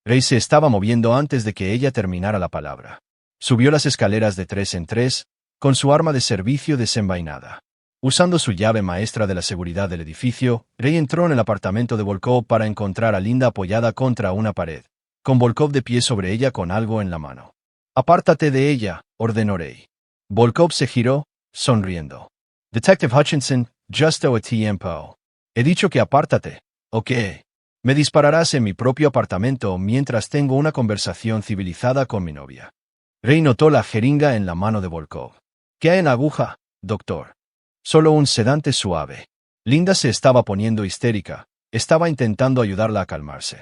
Ray se estaba moviendo antes de que ella terminara la palabra. Subió las escaleras de 3 en 3, con su arma de servicio desenvainada. Usando su llave maestra de la seguridad del edificio, Ray entró en el apartamento de Volkov para encontrar a Linda apoyada contra una pared, con Volkov de pie sobre ella con algo en la mano. «Apártate de ella», ordenó Ray. Volkov se giró, sonriendo. «Detective Hutchinson, justo a tiempo. He dicho que apártate, ¿ok? Me dispararás en mi propio apartamento mientras tengo una conversación civilizada con mi novia». Ray notó la jeringa en la mano de Volkov. «¿Qué hay en la aguja, doctor?» «Solo un sedante suave». Linda se estaba poniendo histérica, estaba intentando ayudarla a calmarse.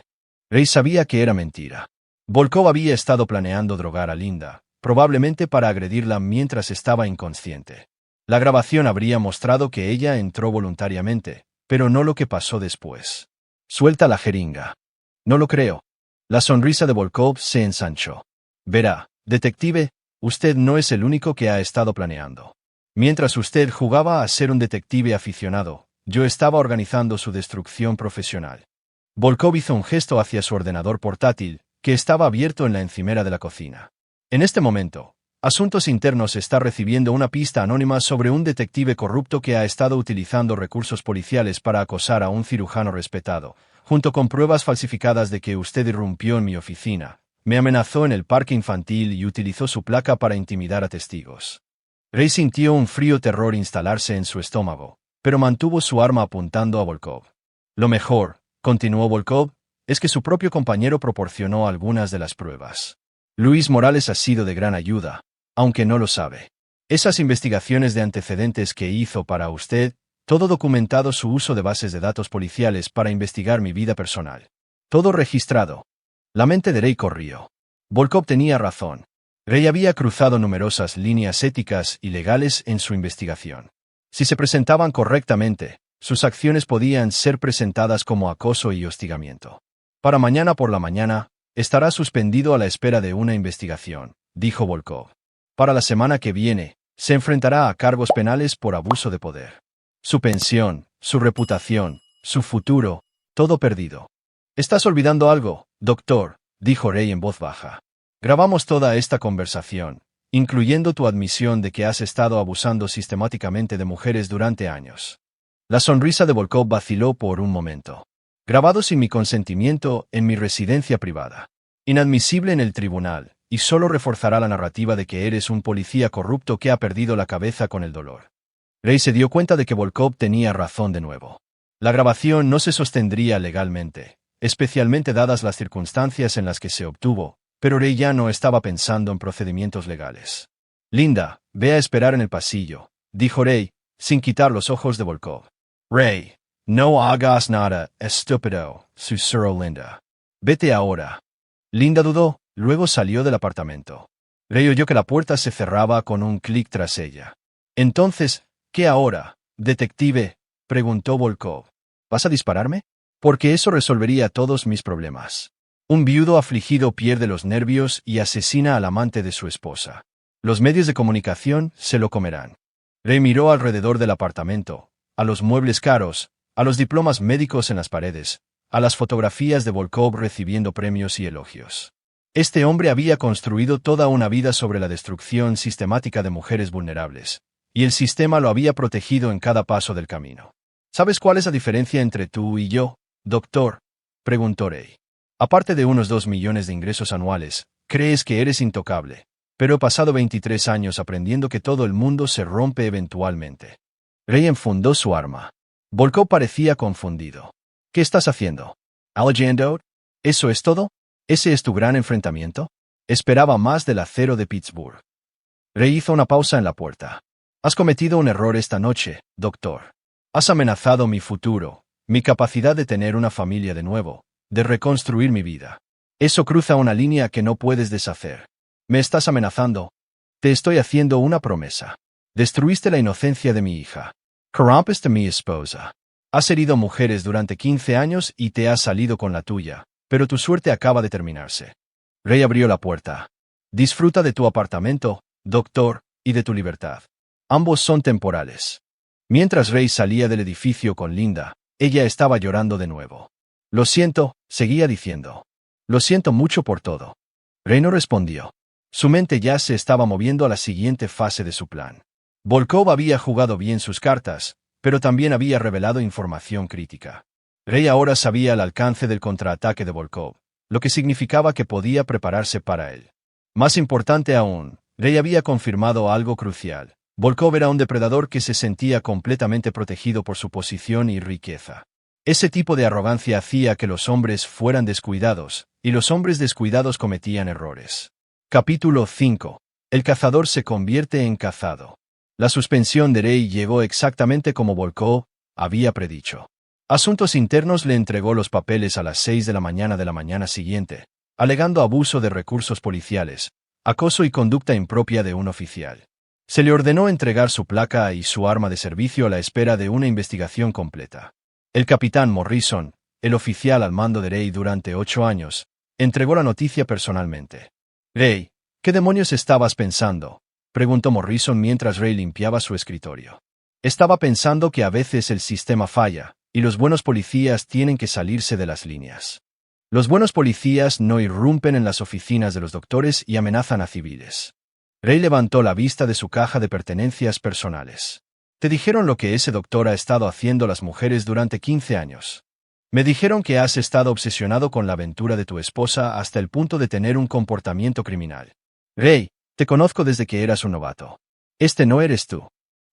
Ray sabía que era mentira. Volkov había estado planeando drogar a Linda, probablemente para agredirla mientras estaba inconsciente. La grabación habría mostrado que ella entró voluntariamente, pero no lo que pasó después. «Suelta la jeringa». «No lo creo». La sonrisa de Volkov se ensanchó. «Verá, detective, usted no es el único que ha estado planeando. Mientras usted jugaba a ser un detective aficionado, yo estaba organizando su destrucción profesional». Volkov hizo un gesto hacia su ordenador portátil, que estaba abierto en la encimera de la cocina. En este momento, Asuntos Internos está recibiendo una pista anónima sobre un detective corrupto que ha estado utilizando recursos policiales para acosar a un cirujano respetado, junto con pruebas falsificadas de que usted irrumpió en mi oficina, me amenazó en el parque infantil y utilizó su placa para intimidar a testigos. Ray sintió un frío terror instalarse en su estómago, pero mantuvo su arma apuntando a Volkov. «Lo mejor», continuó Volkov, «es que su propio compañero proporcionó algunas de las pruebas. Luis Morales ha sido de gran ayuda, aunque no lo sabe. Esas investigaciones de antecedentes que hizo para usted, todo documentado, su uso de bases de datos policiales para investigar mi vida personal. Todo registrado». La mente de Ray corrió. Volkov tenía razón. Ray había cruzado numerosas líneas éticas y legales en su investigación. Si se presentaban correctamente, sus acciones podían ser presentadas como acoso y hostigamiento. Para mañana por la mañana, estará suspendido a la espera de una investigación, dijo Volkov. Para la semana que viene, se enfrentará a cargos penales por abuso de poder. Su pensión, su reputación, su futuro, todo perdido. Estás olvidando algo, doctor, dijo Ray en voz baja. Grabamos toda esta conversación, incluyendo tu admisión de que has estado abusando sistemáticamente de mujeres durante años. La sonrisa de Volkov vaciló por un momento. Grabado sin mi consentimiento en mi residencia privada. Inadmisible en el tribunal, y solo reforzará la narrativa de que eres un policía corrupto que ha perdido la cabeza con el dolor. Ray se dio cuenta de que Volkov tenía razón de nuevo. La grabación no se sostendría legalmente, especialmente dadas las circunstancias en las que se obtuvo, pero Ray ya no estaba pensando en procedimientos legales. Linda, ve a esperar en el pasillo, dijo Ray, sin quitar los ojos de Volkov. Ray, no hagas nada, estúpido, susurró Linda. Vete ahora. Linda dudó, luego salió del apartamento. Ray oyó que la puerta se cerraba con un clic tras ella. Entonces, ¿qué ahora, detective?, preguntó Volkov. ¿Vas a dispararme? Porque eso resolvería todos mis problemas. Un viudo afligido pierde los nervios y asesina al amante de su esposa. Los medios de comunicación se lo comerán. Ray miró alrededor del apartamento, a los muebles caros, a los diplomas médicos en las paredes, a las fotografías de Volkov recibiendo premios y elogios. Este hombre había construido toda una vida sobre la destrucción sistemática de mujeres vulnerables, y el sistema lo había protegido en cada paso del camino. ¿Sabes cuál es la diferencia entre tú y yo, doctor?, preguntó Ray. Aparte de unos 2 millones de ingresos anuales, crees que eres intocable, pero he pasado 23 años aprendiendo que todo el mundo se rompe eventualmente. Ray enfundó su arma. Volkov parecía confundido. ¿Qué estás haciendo? ¿Alejando? ¿Eso es todo? ¿Ese es tu gran enfrentamiento? Esperaba más del acero de Pittsburgh. Ray hizo una pausa en la puerta. Has cometido un error esta noche, doctor. Has amenazado mi futuro, mi capacidad de tener una familia de nuevo, de reconstruir mi vida. Eso cruza una línea que no puedes deshacer. ¿Me estás amenazando? Te estoy haciendo una promesa. Destruiste la inocencia de mi hija. Corrompiste a mi esposa. Has herido mujeres durante 15 años y te has salido con la tuya, pero tu suerte acaba de terminarse. Ray abrió la puerta. Disfruta de tu apartamento, doctor, y de tu libertad. Ambos son temporales. Mientras Ray salía del edificio con Linda, ella estaba llorando de nuevo. Lo siento, seguía diciendo. Lo siento mucho por todo. Ray no respondió. Su mente ya se estaba moviendo a la siguiente fase de su plan. Volkov había jugado bien sus cartas, pero también había revelado información crítica. Ray ahora sabía el alcance del contraataque de Volkov, lo que significaba que podía prepararse para él. Más importante aún, Ray había confirmado algo crucial. Volkov era un depredador que se sentía completamente protegido por su posición y riqueza. Ese tipo de arrogancia hacía que los hombres fueran descuidados, y los hombres descuidados cometían errores. Capítulo 5. El cazador se convierte en cazado. La suspensión de Ray llegó exactamente como Volkov había predicho. Asuntos Internos le entregó los papeles a las 6 de la mañana siguiente, alegando abuso de recursos policiales, acoso y conducta impropia de un oficial. Se le ordenó entregar su placa y su arma de servicio a la espera de una investigación completa. El capitán Morrison, el oficial al mando de Ray durante 8 años, entregó la noticia personalmente. Ray, ¿qué demonios estabas pensando?, preguntó Morrison mientras Ray limpiaba su escritorio. Estaba pensando que a veces el sistema falla, y los buenos policías tienen que salirse de las líneas. Los buenos policías no irrumpen en las oficinas de los doctores y amenazan a civiles. Ray levantó la vista de su caja de pertenencias personales. ¿Te dijeron lo que ese doctor ha estado haciendo a las mujeres durante 15 años? Me dijeron que has estado obsesionado con la aventura de tu esposa hasta el punto de tener un comportamiento criminal. Ray, te conozco desde que eras un novato. Este no eres tú.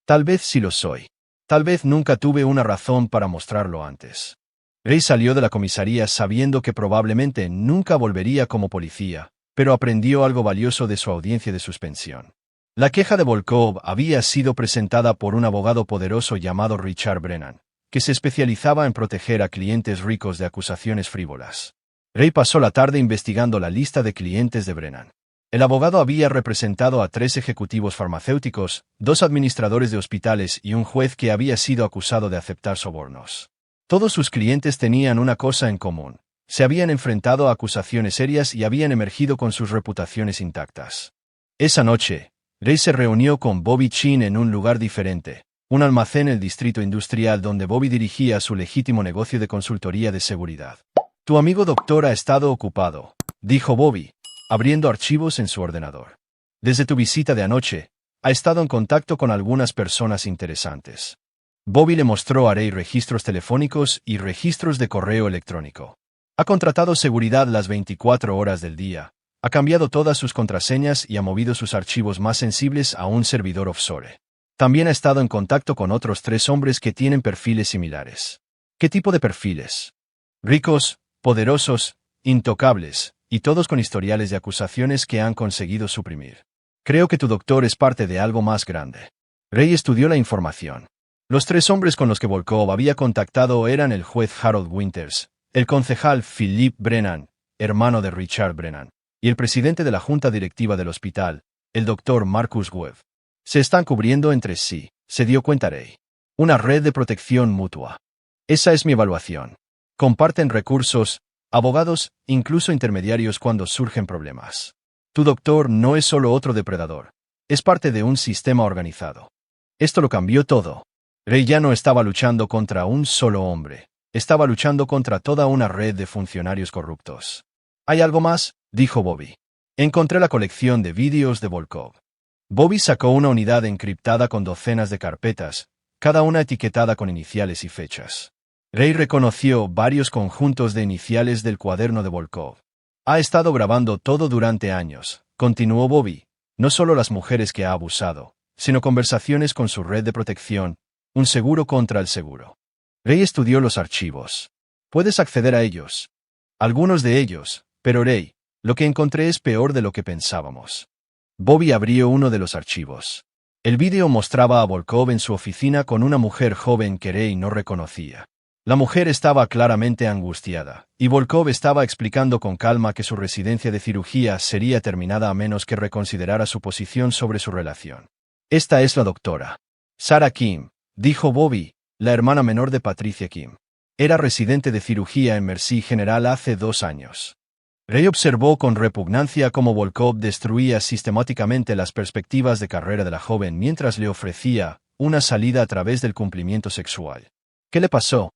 Tal vez sí lo soy. Tal vez nunca tuve una razón para mostrarlo antes. Ray salió de la comisaría sabiendo que probablemente nunca volvería como policía, pero aprendió algo valioso de su audiencia de suspensión. La queja de Volkov había sido presentada por un abogado poderoso llamado Richard Brennan, que se especializaba en proteger a clientes ricos de acusaciones frívolas. Ray pasó la tarde investigando la lista de clientes de Brennan. El abogado había representado a 3 ejecutivos farmacéuticos, 2 administradores de hospitales y un juez que había sido acusado de aceptar sobornos. Todos sus clientes tenían una cosa en común: se habían enfrentado a acusaciones serias y habían emergido con sus reputaciones intactas. Esa noche, Ray se reunió con Bobby Chin en un lugar diferente, un almacén en el distrito industrial donde Bobby dirigía su legítimo negocio de consultoría de seguridad. «Tu amigo doctor ha estado ocupado», dijo Bobby, abriendo archivos en su ordenador. «Desde tu visita de anoche, ha estado en contacto con algunas personas interesantes». Bobby le mostró a Ray registros telefónicos y registros de correo electrónico. Ha contratado seguridad las 24 horas del día, ha cambiado todas sus contraseñas y ha movido sus archivos más sensibles a un servidor offshore. También ha estado en contacto con otros 3 hombres que tienen perfiles similares. ¿Qué tipo de perfiles? Ricos, poderosos, intocables, y todos con historiales de acusaciones que han conseguido suprimir. Creo que tu doctor es parte de algo más grande. Ray estudió la información. Los 3 hombres con los que Volkov había contactado eran el juez Harold Winters, el concejal Philip Brennan, hermano de Richard Brennan, y el presidente de la junta directiva del hospital, el doctor Marcus Webb. Se están cubriendo entre sí, se dio cuenta Ray. Una red de protección mutua. Esa es mi evaluación. Comparten recursos, abogados, incluso intermediarios cuando surgen problemas. Tu doctor no es solo otro depredador, es parte de un sistema organizado. Esto lo cambió todo. Ray ya no estaba luchando contra un solo hombre, estaba luchando contra toda una red de funcionarios corruptos. ¿Hay algo más?, dijo Bobby. Encontré la colección de vídeos de Volkov. Bobby sacó una unidad encriptada con docenas de carpetas, cada una etiquetada con iniciales y fechas. Ray reconoció varios conjuntos de iniciales del cuaderno de Volkov. Ha estado grabando todo durante años, continuó Bobby, no solo las mujeres que ha abusado, sino conversaciones con su red de protección, un seguro contra el seguro. Ray estudió los archivos. Puedes acceder a ellos. Algunos de ellos, pero Ray, lo que encontré es peor de lo que pensábamos. Bobby abrió uno de los archivos. El vídeo mostraba a Volkov en su oficina con una mujer joven que Ray no reconocía. La mujer estaba claramente angustiada, y Volkov estaba explicando con calma que su residencia de cirugía sería terminada a menos que reconsiderara su posición sobre su relación. Esta es la doctora Sarah Kim, dijo Bobby, la hermana menor de Patricia Kim. Era residente de cirugía en Mercy General hace 2 años. Ray observó con repugnancia cómo Volkov destruía sistemáticamente las perspectivas de carrera de la joven mientras le ofrecía una salida a través del cumplimiento sexual. ¿Qué le pasó?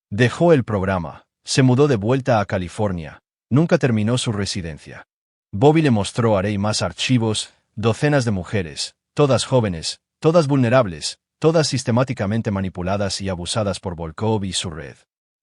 Dejó el programa, se mudó de vuelta a California, nunca terminó su residencia. Bobby le mostró a Ray más archivos, docenas de mujeres, todas jóvenes, todas vulnerables, todas sistemáticamente manipuladas y abusadas por Volkov y su red.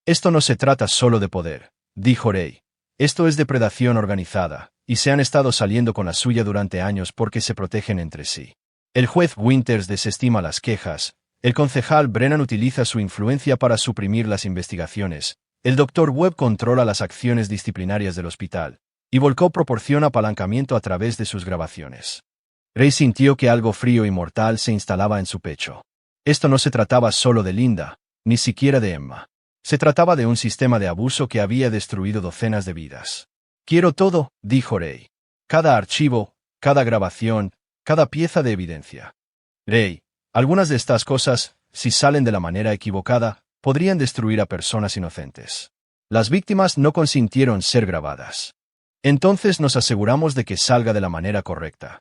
Esto no se trata solo de poder, dijo Ray. Esto es depredación organizada, y se han estado saliendo con la suya durante años porque se protegen entre sí. El juez Winters desestima las quejas, el concejal Brennan utiliza su influencia para suprimir las investigaciones, el Dr. Webb controla las acciones disciplinarias del hospital, y Volkov proporciona apalancamiento a través de sus grabaciones. Ray sintió que algo frío y mortal se instalaba en su pecho. Esto no se trataba solo de Linda, ni siquiera de Emma. Se trataba de un sistema de abuso que había destruido docenas de vidas. Quiero todo, dijo Ray. Cada archivo, cada grabación, cada pieza de evidencia. Ray, algunas de estas cosas, si salen de la manera equivocada, podrían destruir a personas inocentes. Las víctimas no consintieron ser grabadas. Entonces nos aseguramos de que salga de la manera correcta.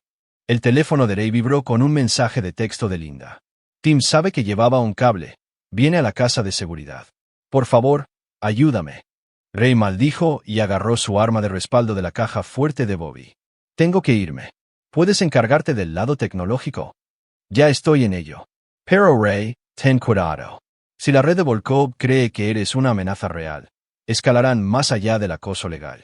El teléfono de Ray vibró con un mensaje de texto de Linda. Tim sabe que llevaba un cable. Viene a la casa de seguridad. Por favor, ayúdame. Ray maldijo y agarró su arma de respaldo de la caja fuerte de Bobby. Tengo que irme. ¿Puedes encargarte del lado tecnológico? Ya estoy en ello. Pero Ray, ten cuidado. Si la red de Volkov cree que eres una amenaza real, escalarán más allá del acoso legal.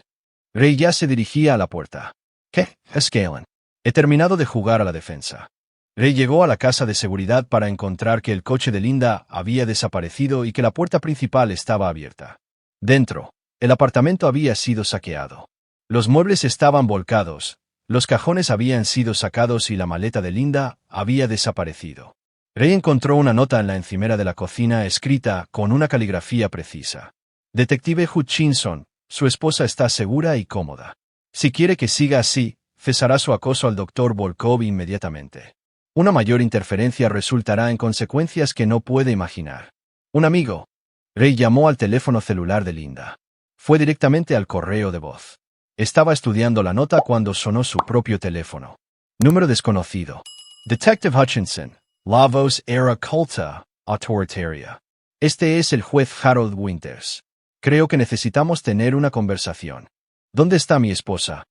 Ray ya se dirigía a la puerta. ¿Qué? Escalan. He terminado de jugar a la defensa. Ray llegó a la casa de seguridad para encontrar que el coche de Linda había desaparecido y que la puerta principal estaba abierta. Dentro, el apartamento había sido saqueado. Los muebles estaban volcados, los cajones habían sido sacados y la maleta de Linda había desaparecido. Ray encontró una nota en la encimera de la cocina escrita con una caligrafía precisa. Detective Hutchinson, su esposa está segura y cómoda. Si quiere que siga así, cesará su acoso al Dr. Volkov inmediatamente. Una mayor interferencia resultará en consecuencias que no puede imaginar. Un amigo. Ray llamó al teléfono celular de Linda. Fue directamente al correo de voz. Estaba estudiando la nota cuando sonó su propio teléfono. Número desconocido. Detective Hutchinson. La voz era culta, autoritaria. Este es el juez Harold Winters. Creo que necesitamos tener una conversación. ¿Dónde está mi esposa?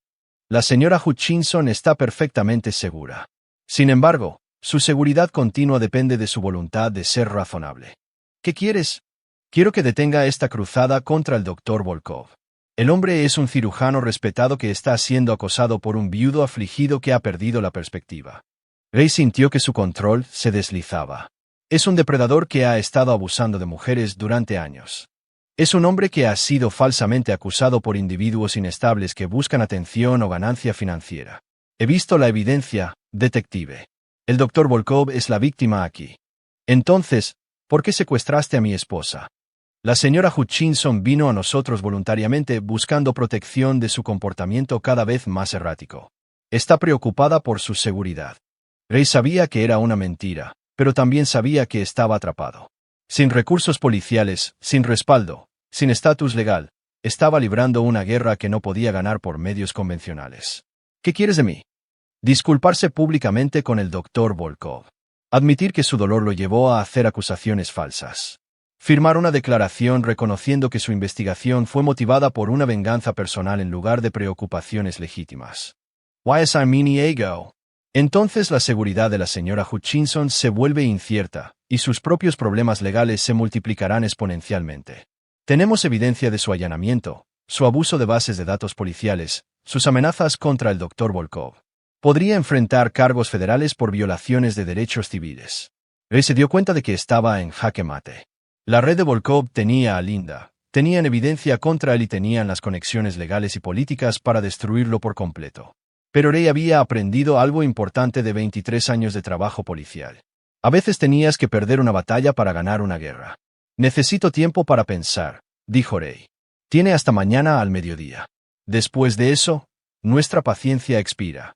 La señora Hutchinson está perfectamente segura. Sin embargo, su seguridad continua depende de su voluntad de ser razonable. ¿Qué quieres? Quiero que detenga esta cruzada contra el Dr. Volkov. El hombre es un cirujano respetado que está siendo acosado por un viudo afligido que ha perdido la perspectiva. Ray sintió que su control se deslizaba. Es un depredador que ha estado abusando de mujeres durante años. Es un hombre que ha sido falsamente acusado por individuos inestables que buscan atención o ganancia financiera. He visto la evidencia, detective. El Dr. Volkov es la víctima aquí. Entonces, ¿por qué secuestraste a mi esposa? La señora Hutchinson vino a nosotros voluntariamente buscando protección de su comportamiento cada vez más errático. Está preocupada por su seguridad. Ray sabía que era una mentira, pero también sabía que estaba atrapado. Sin recursos policiales, sin respaldo, sin estatus legal, estaba librando una guerra que no podía ganar por medios convencionales. ¿Qué quieres de mí? Disculparse públicamente con el Dr. Volkov. Admitir que su dolor lo llevó a hacer acusaciones falsas. Firmar una declaración reconociendo que su investigación fue motivada por una venganza personal en lugar de preocupaciones legítimas. Why is I mini ego? Entonces la seguridad de la señora Hutchinson se vuelve incierta, y sus propios problemas legales se multiplicarán exponencialmente. Tenemos evidencia de su allanamiento, su abuso de bases de datos policiales, sus amenazas contra el Dr. Volkov. Podría enfrentar cargos federales por violaciones de derechos civiles. Ray se dio cuenta de que estaba en jaque mate. La red de Volkov tenía a Linda, tenían evidencia contra él y tenían las conexiones legales y políticas para destruirlo por completo. Pero Ray había aprendido algo importante de 23 años de trabajo policial. A veces tenías que perder una batalla para ganar una guerra. Necesito tiempo para pensar, dijo Ray. Tiene hasta mañana al mediodía. Después de eso, nuestra paciencia expira.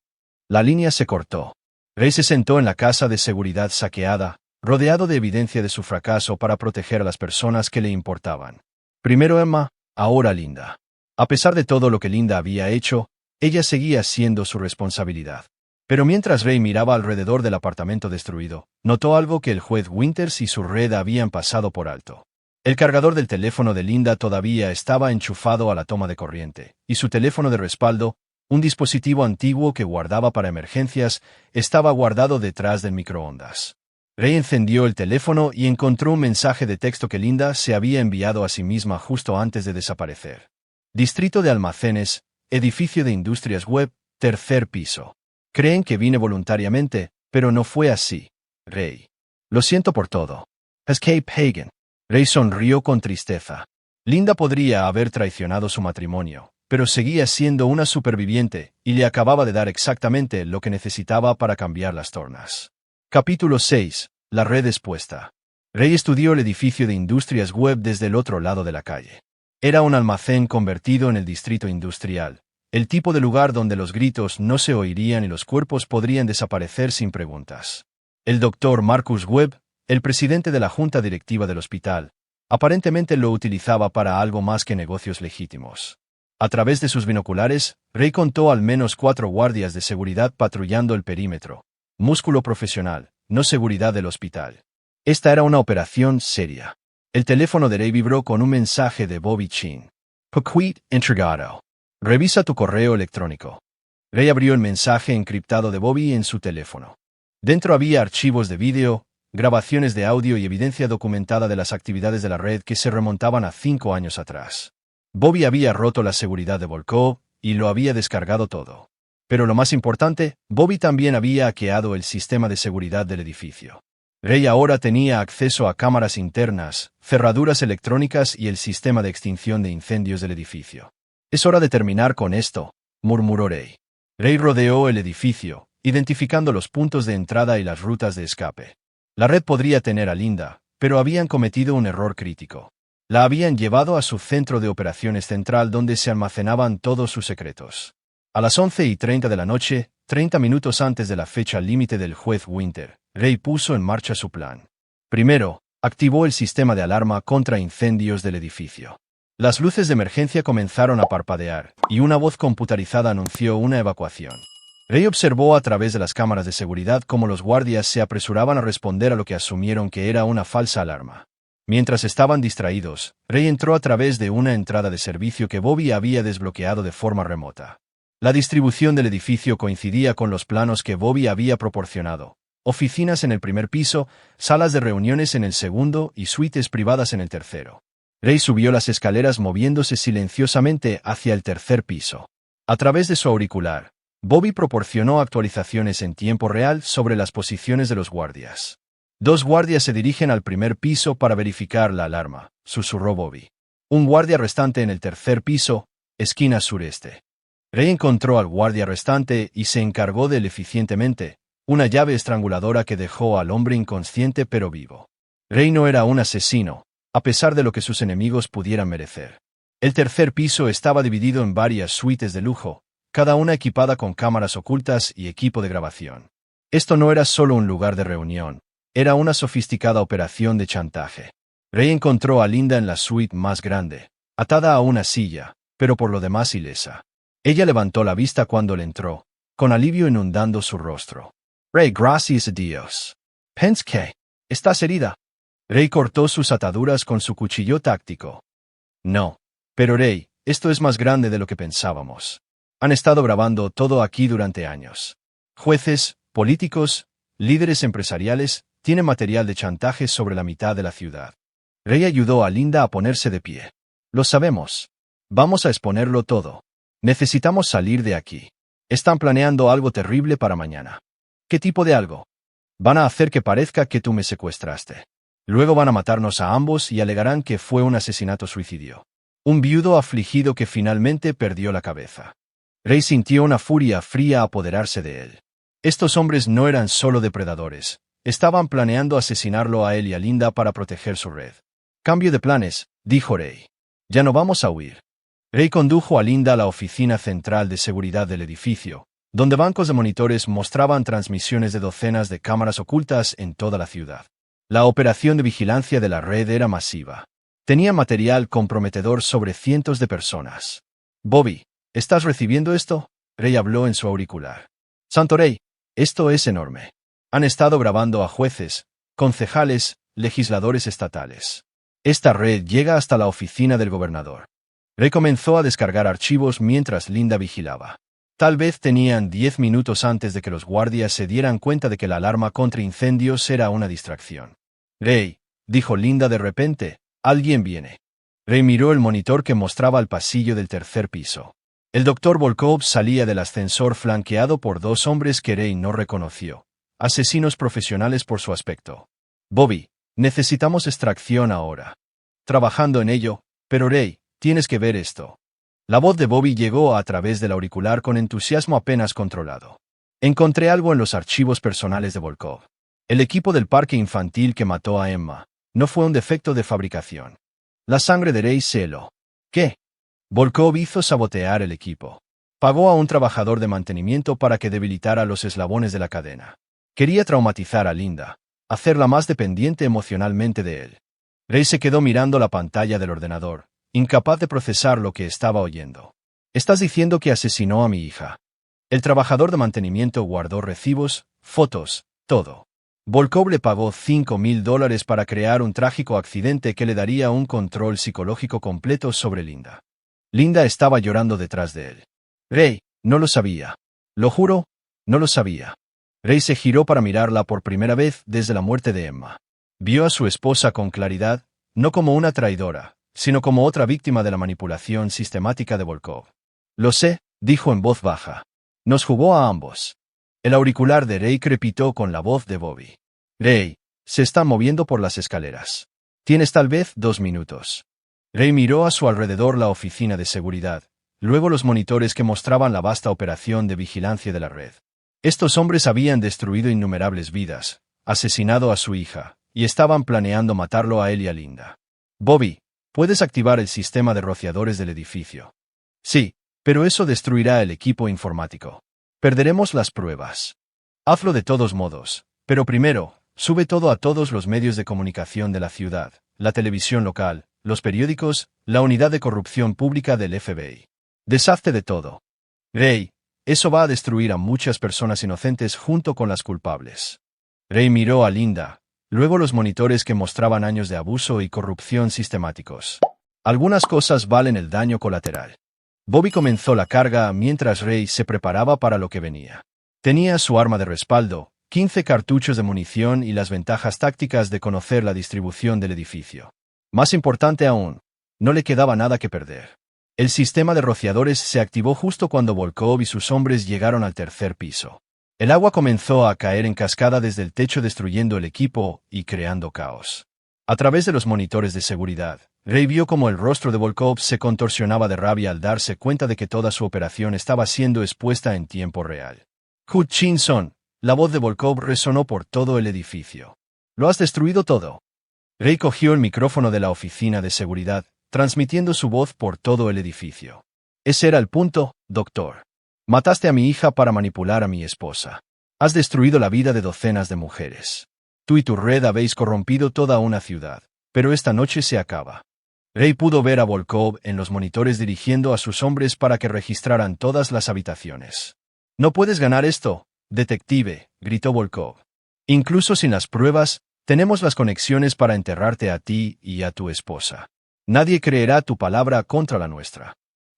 La línea se cortó. Ray se sentó en la casa de seguridad saqueada, rodeado de evidencia de su fracaso para proteger a las personas que le importaban. Primero Emma, ahora Linda. A pesar de todo lo que Linda había hecho, ella seguía siendo su responsabilidad. Pero mientras Ray miraba alrededor del apartamento destruido, notó algo que el juez Winters y su red habían pasado por alto. El cargador del teléfono de Linda todavía estaba enchufado a la toma de corriente, y su teléfono de respaldo, un dispositivo antiguo que guardaba para emergencias, estaba guardado detrás del microondas. Ray encendió el teléfono y encontró un mensaje de texto que Linda se había enviado a sí misma justo antes de desaparecer. Distrito de Almacenes, edificio de Industrias Web, tercer piso. Creen que vine voluntariamente, pero no fue así. Ray. Lo siento por todo. Escape Hagen. Ray sonrió con tristeza. Linda podría haber traicionado su matrimonio, pero seguía siendo una superviviente y le acababa de dar exactamente lo que necesitaba para cambiar las tornas. Capítulo 6. La red expuesta. Ray estudió el edificio de Industrias Web desde el otro lado de la calle. Era un almacén convertido en el distrito industrial, el tipo de lugar donde los gritos no se oirían y los cuerpos podrían desaparecer sin preguntas. El doctor Marcus Webb, el presidente de la junta directiva del hospital, aparentemente lo utilizaba para algo más que negocios legítimos. A través de sus binoculares, Ray contó al menos 4 guardias de seguridad patrullando el perímetro. Músculo profesional, no seguridad del hospital. Esta era una operación seria. El teléfono de Ray vibró con un mensaje de Bobby Chin. Paquet entregado. Revisa tu correo electrónico. Ray abrió el mensaje encriptado de Bobby en su teléfono. Dentro había archivos de vídeo, grabaciones de audio y evidencia documentada de las actividades de la red que se remontaban a 5 años atrás. Bobby había roto la seguridad de Volkov y lo había descargado todo. Pero lo más importante, Bobby también había hackeado el sistema de seguridad del edificio. Ray ahora tenía acceso a cámaras internas, cerraduras electrónicas y el sistema de extinción de incendios del edificio. Es hora de terminar con esto, murmuró Ray. Ray rodeó el edificio, identificando los puntos de entrada y las rutas de escape. La red podría tener a Linda, pero habían cometido un error crítico. La habían llevado a su centro de operaciones central donde se almacenaban todos sus secretos. A las 11:30 de la noche, 30 minutos antes de la fecha límite del juez Winter, Ray puso en marcha su plan. Primero, activó el sistema de alarma contra incendios del edificio. Las luces de emergencia comenzaron a parpadear, y una voz computarizada anunció una evacuación. Ray observó a través de las cámaras de seguridad cómo los guardias se apresuraban a responder a lo que asumieron que era una falsa alarma. Mientras estaban distraídos, Ray entró a través de una entrada de servicio que Bobby había desbloqueado de forma remota. La distribución del edificio coincidía con los planos que Bobby había proporcionado: oficinas en el primer piso, salas de reuniones en el segundo y suites privadas en el tercero. Ray subió las escaleras moviéndose silenciosamente hacia el tercer piso. A través de su auricular, Bobby proporcionó actualizaciones en tiempo real sobre las posiciones de los guardias. 2 guardias se dirigen al primer piso para verificar la alarma, susurró Bobby. Un guardia restante en el tercer piso, esquina sureste. Ray encontró al guardia restante y se encargó de él eficientemente, una llave estranguladora que dejó al hombre inconsciente pero vivo. Ray no era un asesino, a pesar de lo que sus enemigos pudieran merecer. El tercer piso estaba dividido en varias suites de lujo, cada una equipada con cámaras ocultas y equipo de grabación. Esto no era solo un lugar de reunión, era una sofisticada operación de chantaje. Ray encontró a Linda en la suite más grande, atada a una silla, pero por lo demás ilesa. Ella levantó la vista cuando le entró, con alivio inundando su rostro. Ray, gracias a Dios. ¿Pensé que estás herida? Ray cortó sus ataduras con su cuchillo táctico. No. Pero Ray, esto es más grande de lo que pensábamos. Han estado grabando todo aquí durante años. Jueces, políticos, líderes empresariales, tienen material de chantaje sobre la mitad de la ciudad. Ray ayudó a Linda a ponerse de pie. Lo sabemos. Vamos a exponerlo todo. Necesitamos salir de aquí. Están planeando algo terrible para mañana. ¿Qué tipo de algo? Van a hacer que parezca que tú me secuestraste. Luego van a matarnos a ambos y alegarán que fue un asesinato-suicidio. Un viudo afligido que finalmente perdió la cabeza. Ray sintió una furia fría apoderarse de él. Estos hombres no eran solo depredadores, estaban planeando asesinarlo a él y a Linda para proteger su red. Cambio de planes, dijo Ray. Ya no vamos a huir. Ray condujo a Linda a la oficina central de seguridad del edificio, donde bancos de monitores mostraban transmisiones de docenas de cámaras ocultas en toda la ciudad. La operación de vigilancia de la red era masiva. Tenía material comprometedor sobre cientos de personas. Bobby, ¿estás recibiendo esto? Ray habló en su auricular. Santo Ray, esto es enorme. Han estado grabando a jueces, concejales, legisladores estatales. Esta red llega hasta la oficina del gobernador. Ray comenzó a descargar archivos mientras Linda vigilaba. Tal vez tenían 10 minutos antes de que los guardias se dieran cuenta de que la alarma contra incendios era una distracción. Ray, dijo Linda de repente, alguien viene. Ray miró el monitor que mostraba el pasillo del tercer piso. El Dr. Volkov salía del ascensor flanqueado por 2 hombres que Ray no reconoció, asesinos profesionales por su aspecto. Bobby, necesitamos extracción ahora. Trabajando en ello, pero Ray, tienes que ver esto. La voz de Bobby llegó a través del auricular con entusiasmo apenas controlado. Encontré algo en los archivos personales de Volkov. El equipo del parque infantil que mató a Emma no fue un defecto de fabricación. La sangre de Ray se heló. ¿Qué? Volkov hizo sabotear el equipo. Pagó a un trabajador de mantenimiento para que debilitara los eslabones de la cadena. Quería traumatizar a Linda, hacerla más dependiente emocionalmente de él. Ray se quedó mirando la pantalla del ordenador, incapaz de procesar lo que estaba oyendo. ¿Estás diciendo que asesinó a mi hija? El trabajador de mantenimiento guardó recibos, fotos, todo. Volkov le pagó $5,000 para crear un trágico accidente que le daría un control psicológico completo sobre Linda. Linda estaba llorando detrás de él. Ray, no lo sabía. Lo juro, no lo sabía. Ray se giró para mirarla por primera vez desde la muerte de Emma. Vio a su esposa con claridad, no como una traidora, sino como otra víctima de la manipulación sistemática de Volkov. Lo sé, dijo en voz baja. Nos jugó a ambos. El auricular de Ray crepitó con la voz de Bobby. Ray, se están moviendo por las escaleras. Tienes tal vez 2 minutos. Ray miró a su alrededor la oficina de seguridad, luego los monitores que mostraban la vasta operación de vigilancia de la red. Estos hombres habían destruido innumerables vidas, asesinado a su hija, y estaban planeando matarlo a él y a Linda. Bobby, ¿puedes activar el sistema de rociadores del edificio? Sí, Pero eso destruirá el equipo informático. Perderemos las pruebas. Hazlo de todos modos. Pero primero, sube todo a todos los medios de comunicación de la ciudad, la televisión local, los periódicos, la unidad de corrupción pública del FBI. Deshazte de todo. Ray, eso va a destruir a muchas personas inocentes junto con las culpables. Ray miró a Linda, luego los monitores que mostraban años de abuso y corrupción sistemáticos. Algunas cosas valen el daño colateral. Bobby comenzó la carga mientras Ray se preparaba para lo que venía. Tenía su arma de respaldo, 15 cartuchos de munición y las ventajas tácticas de conocer la distribución del edificio. Más importante aún, no le quedaba nada que perder. El sistema de rociadores se activó justo cuando Volkov y sus hombres llegaron al tercer piso. El agua comenzó a caer en cascada desde el techo destruyendo el equipo y creando caos. A través de los monitores de seguridad, Ray vio cómo el rostro de Volkov se contorsionaba de rabia al darse cuenta de que toda su operación estaba siendo expuesta en tiempo real. Hutchinson, la voz de Volkov resonó por todo el edificio. «Lo has destruido todo». Ray cogió el micrófono de la oficina de seguridad, transmitiendo su voz por todo el edificio. «Ese era el punto, doctor. Mataste a mi hija para manipular a mi esposa. Has destruido la vida de docenas de mujeres. Tú y tu red habéis corrompido toda una ciudad, pero esta noche se acaba». Ray pudo ver a Volkov en los monitores dirigiendo a sus hombres para que registraran todas las habitaciones. «No puedes ganar esto, detective», gritó Volkov. «Incluso sin las pruebas, tenemos las conexiones para enterrarte a ti y a tu esposa. Nadie creerá tu palabra contra la nuestra».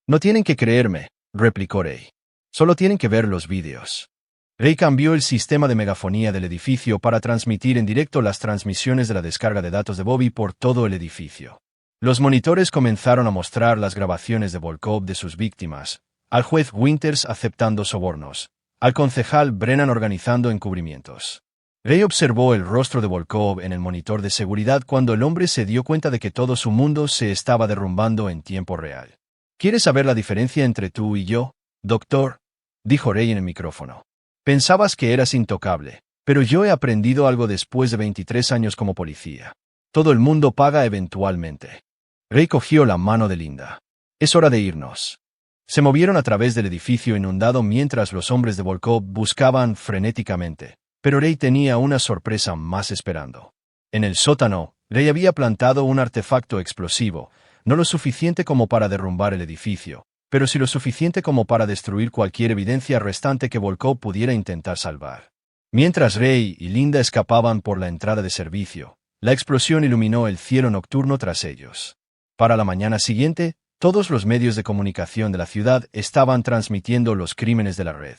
«No tienen que creerme», replicó Ray. «Solo tienen que ver los vídeos». Ray cambió el sistema de megafonía del edificio para transmitir en directo las transmisiones de la descarga de datos de Bobby por todo el edificio. Los monitores comenzaron a mostrar las grabaciones de Volkov de sus víctimas, al juez Winters aceptando sobornos, al concejal Brennan organizando encubrimientos. Ray observó el rostro de Volkov en el monitor de seguridad cuando el hombre se dio cuenta de que todo su mundo se estaba derrumbando en tiempo real. «¿Quieres saber la diferencia entre tú y yo, doctor?», dijo Ray en el micrófono. «Pensabas que eras intocable, pero yo he aprendido algo después de 23 años como policía. Todo el mundo paga eventualmente». Ray cogió la mano de Linda. «Es hora de irnos». Se movieron a través del edificio inundado mientras los hombres de Volkov buscaban frenéticamente, pero Ray tenía una sorpresa más esperando. En el sótano, Ray había plantado un artefacto explosivo, no lo suficiente como para derrumbar el edificio, pero sí lo suficiente como para destruir cualquier evidencia restante que Volkov pudiera intentar salvar. Mientras Ray y Linda escapaban por la entrada de servicio, la explosión iluminó el cielo nocturno tras ellos. Para la mañana siguiente, todos los medios de comunicación de la ciudad estaban transmitiendo los crímenes de la red.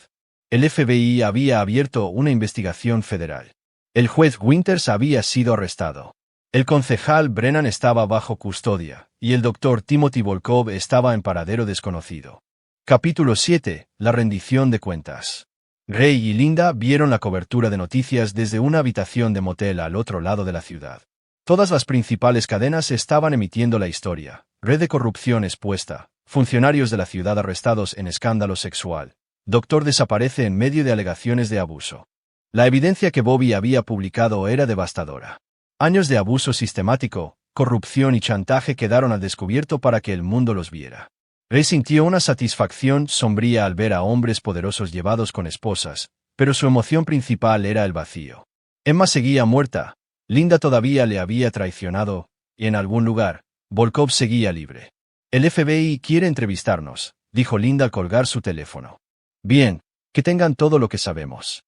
El FBI había abierto una investigación federal. El juez Winters había sido arrestado. El concejal Brennan estaba bajo custodia, y el doctor Timothy Volkov estaba en paradero desconocido. Capítulo 7. La rendición de cuentas. Ray y Linda vieron la cobertura de noticias desde una habitación de motel al otro lado de la ciudad. Todas las principales cadenas estaban emitiendo la historia. Red de corrupción expuesta, funcionarios de la ciudad arrestados en escándalo sexual, doctor desaparece en medio de alegaciones de abuso. La evidencia que Bobby había publicado era devastadora. Años de abuso sistemático, corrupción y chantaje quedaron al descubierto para que el mundo los viera. Ray sintió una satisfacción sombría al ver a hombres poderosos llevados con esposas, pero su emoción principal era el vacío. Emma seguía muerta, Linda todavía le había traicionado, y en algún lugar, Volkov seguía libre. «El FBI quiere entrevistarnos», dijo Linda al colgar su teléfono. «Bien, que tengan todo lo que sabemos».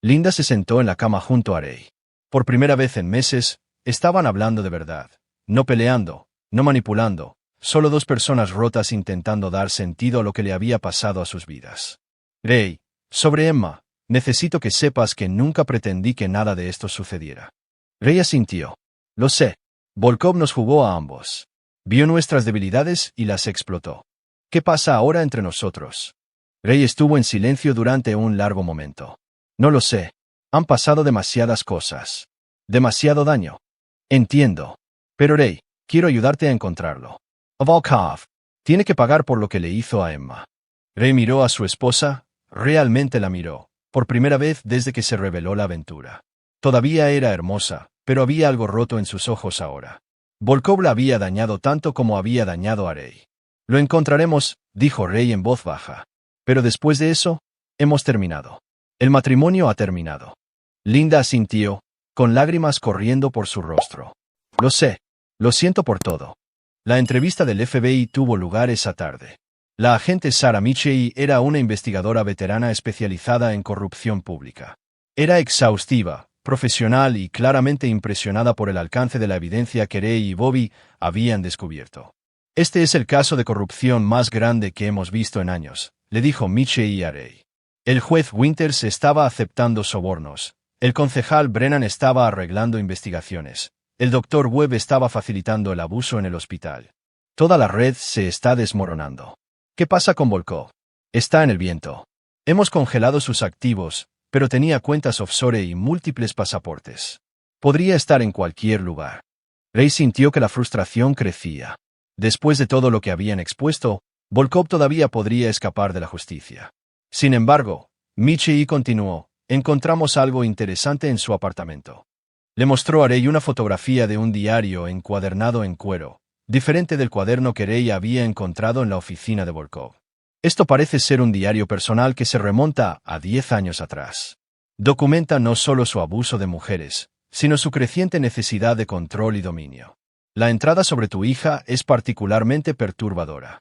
Linda se sentó en la cama junto a Ray. Por primera vez en meses, estaban hablando de verdad, no peleando, no manipulando, solo dos personas rotas intentando dar sentido a lo que le había pasado a sus vidas. «Ray, sobre Emma, necesito que sepas que nunca pretendí que nada de esto sucediera». Ray asintió. «Lo sé. Volkov nos jugó a ambos. Vio nuestras debilidades y las explotó. ¿Qué pasa ahora entre nosotros?» Ray estuvo en silencio durante un largo momento. «No lo sé. Han pasado demasiadas cosas. Demasiado daño. Entiendo. Pero Ray, quiero ayudarte a encontrarlo. Volkov tiene que pagar por lo que le hizo a Emma». Ray miró a su esposa, realmente la miró, por primera vez desde que se reveló la aventura. Todavía era hermosa, pero había algo roto en sus ojos ahora. Volkov la había dañado tanto como había dañado a Ray. «Lo encontraremos», dijo Ray en voz baja. Pero después de eso, hemos terminado. El matrimonio ha terminado. Linda asintió, con lágrimas corriendo por su rostro. Lo sé. Lo siento por todo. La entrevista del FBI tuvo lugar esa tarde. La agente Sarah Michei era una investigadora veterana especializada en corrupción pública. Era exhaustiva, profesional y claramente impresionada por el alcance de la evidencia que Ray y Bobby habían descubierto. Este es el caso de corrupción más grande que hemos visto en años, le dijo Michei a Ray. El juez Winters estaba aceptando sobornos. El concejal Brennan estaba arreglando investigaciones. El doctor Webb estaba facilitando el abuso en el hospital. Toda la red se está desmoronando. ¿Qué pasa con Volkov? Está en el viento. Hemos congelado sus activos, pero tenía cuentas offshore y múltiples pasaportes. Podría estar en cualquier lugar. Ray sintió que la frustración crecía. Después de todo lo que habían expuesto, Volkov todavía podría escapar de la justicia. Sin embargo, Michei continuó, encontramos algo interesante en su apartamento. Le mostró a Ray una fotografía de un diario encuadernado en cuero, diferente del cuaderno que Ray había encontrado en la oficina de Volkov. Esto parece ser un diario personal que se remonta a 10 años atrás. Documenta no solo su abuso de mujeres, sino su creciente necesidad de control y dominio. La entrada sobre tu hija es particularmente perturbadora.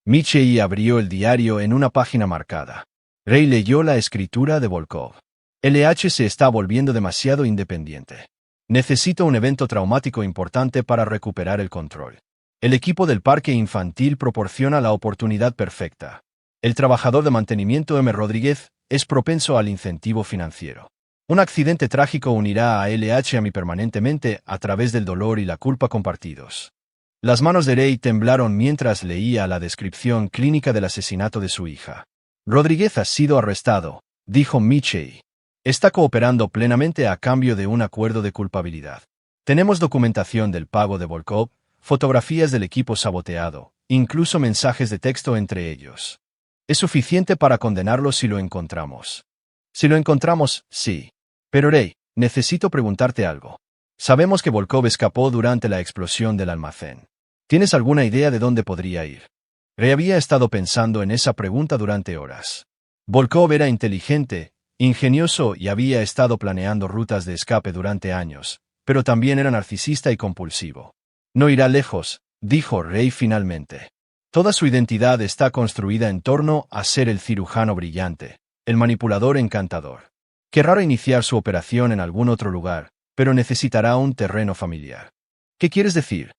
Michei abrió el diario en una página marcada. Ray leyó la escritura de Volkov. LH se está volviendo demasiado independiente. Necesito un evento traumático importante para recuperar el control. El equipo del parque infantil proporciona la oportunidad perfecta. El trabajador de mantenimiento M. Rodríguez es propenso al incentivo financiero. Un accidente trágico unirá a LH a mí permanentemente a través del dolor y la culpa compartidos. Las manos de Ray temblaron mientras leía la descripción clínica del asesinato de su hija. Rodríguez ha sido arrestado, dijo Michei. Está cooperando plenamente a cambio de un acuerdo de culpabilidad. Tenemos documentación del pago de Volkov, fotografías del equipo saboteado, incluso mensajes de texto entre ellos. Es suficiente para condenarlo si lo encontramos. Si lo encontramos, sí. Pero Ray, necesito preguntarte algo. Sabemos que Volkov escapó durante la explosión del almacén. ¿Tienes alguna idea de dónde podría ir? Ray había estado pensando en esa pregunta durante horas. Volkov era inteligente, ingenioso y había estado planeando rutas de escape durante años, pero también era narcisista y compulsivo. No irá lejos, dijo Ray finalmente. Toda su identidad está construida en torno a ser el cirujano brillante, el manipulador encantador. Querrá reiniciar su operación en algún otro lugar, pero necesitará un terreno familiar. ¿Qué quieres decir?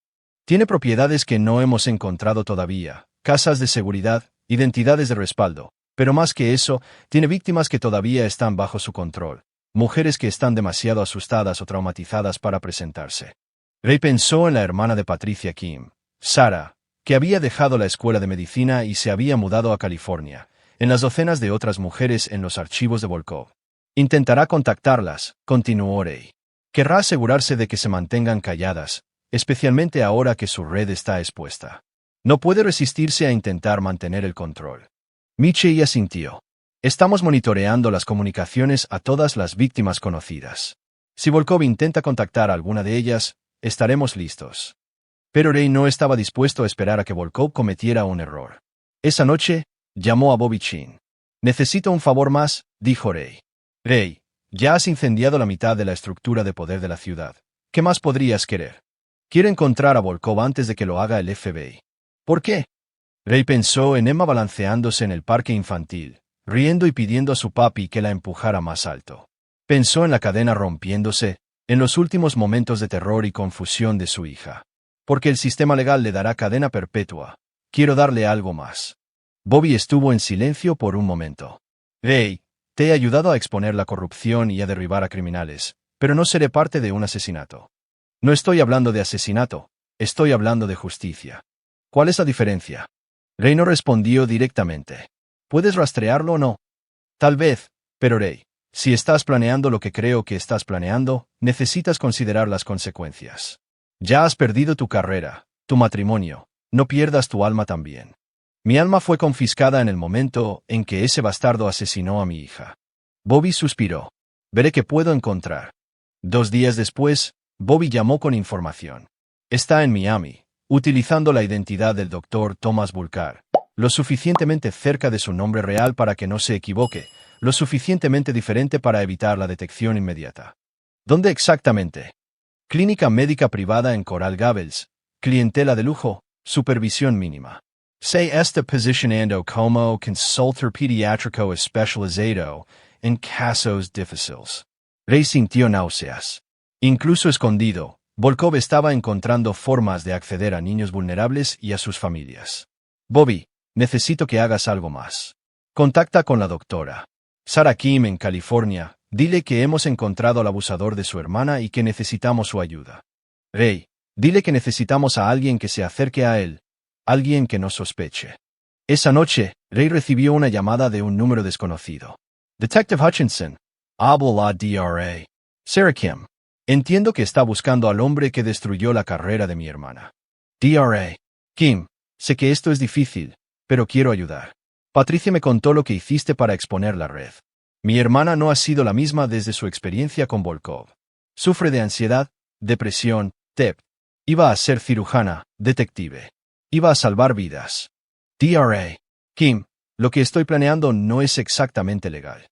Tiene propiedades que no hemos encontrado todavía, casas de seguridad, identidades de respaldo. Pero más que eso, tiene víctimas que todavía están bajo su control, mujeres que están demasiado asustadas o traumatizadas para presentarse. Ray pensó en la hermana de Patricia Kim, Sarah, que había dejado la escuela de medicina y se había mudado a California, en las docenas de otras mujeres en los archivos de Volkov. Intentará contactarlas, continuó Ray. Querrá asegurarse de que se mantengan calladas, especialmente ahora que su red está expuesta. No puede resistirse a intentar mantener el control. Michei asintió. Estamos monitoreando las comunicaciones a todas las víctimas conocidas. Si Volkov intenta contactar a alguna de ellas, estaremos listos. Pero Ray no estaba dispuesto a esperar a que Volkov cometiera un error. Esa noche, llamó a Bobby Chin. Necesito un favor más, dijo Ray. Ray, ya has incendiado la mitad de la estructura de poder de la ciudad. ¿Qué más podrías querer? Quiero encontrar a Volkov antes de que lo haga el FBI. ¿Por qué? Ray pensó en Emma balanceándose en el parque infantil, riendo y pidiendo a su papi que la empujara más alto. Pensó en la cadena rompiéndose, en los últimos momentos de terror y confusión de su hija. Porque el sistema legal le dará cadena perpetua. Quiero darle algo más. Bobby estuvo en silencio por un momento. Ray, te he ayudado a exponer la corrupción y a derribar a criminales, pero no seré parte de un asesinato. No estoy hablando de asesinato, estoy hablando de justicia. ¿Cuál es la diferencia? Ray no respondió directamente. ¿Puedes rastrearlo o no? Tal vez, pero Ray, si estás planeando lo que creo que estás planeando, necesitas considerar las consecuencias. Ya has perdido tu carrera, tu matrimonio, no pierdas tu alma también. Mi alma fue confiscada en el momento en que ese bastardo asesinó a mi hija. Bobby suspiró. Veré qué puedo encontrar. 2 días después, Bobby llamó con información. Está en Miami, utilizando la identidad del Dr. Thomas Bulcar. lo suficientemente cerca de su nombre real para que no se equivoque, lo suficientemente diferente para evitar la detección inmediata. ¿Dónde exactamente? Clínica médica privada en Coral Gables, clientela de lujo, supervisión mínima. Se está posicionando como consultor pediátrico especializado en casos difíciles. Ray sintió náuseas. Incluso escondido, Volkov estaba encontrando formas de acceder a niños vulnerables y a sus familias. Bobby, necesito que hagas algo más. Contacta con la doctora Sarah Kim en California. Dile que hemos encontrado al abusador de su hermana y que necesitamos su ayuda. Ray, dile que necesitamos a alguien que se acerque a él, alguien que no sospeche. Esa noche, Ray recibió una llamada de un número desconocido. Detective Hutchinson. Habla la DRA. Sarah Kim. Entiendo que está buscando al hombre que destruyó la carrera de mi hermana. DRA. Kim, sé que esto es difícil, pero quiero ayudar. Patricia me contó lo que hiciste para exponer la red. Mi hermana no ha sido la misma desde su experiencia con Volkov. Sufre de ansiedad, depresión, TEP. Iba a ser cirujana, detective. Iba a salvar vidas. DRA. Kim, lo que estoy planeando no es exactamente legal.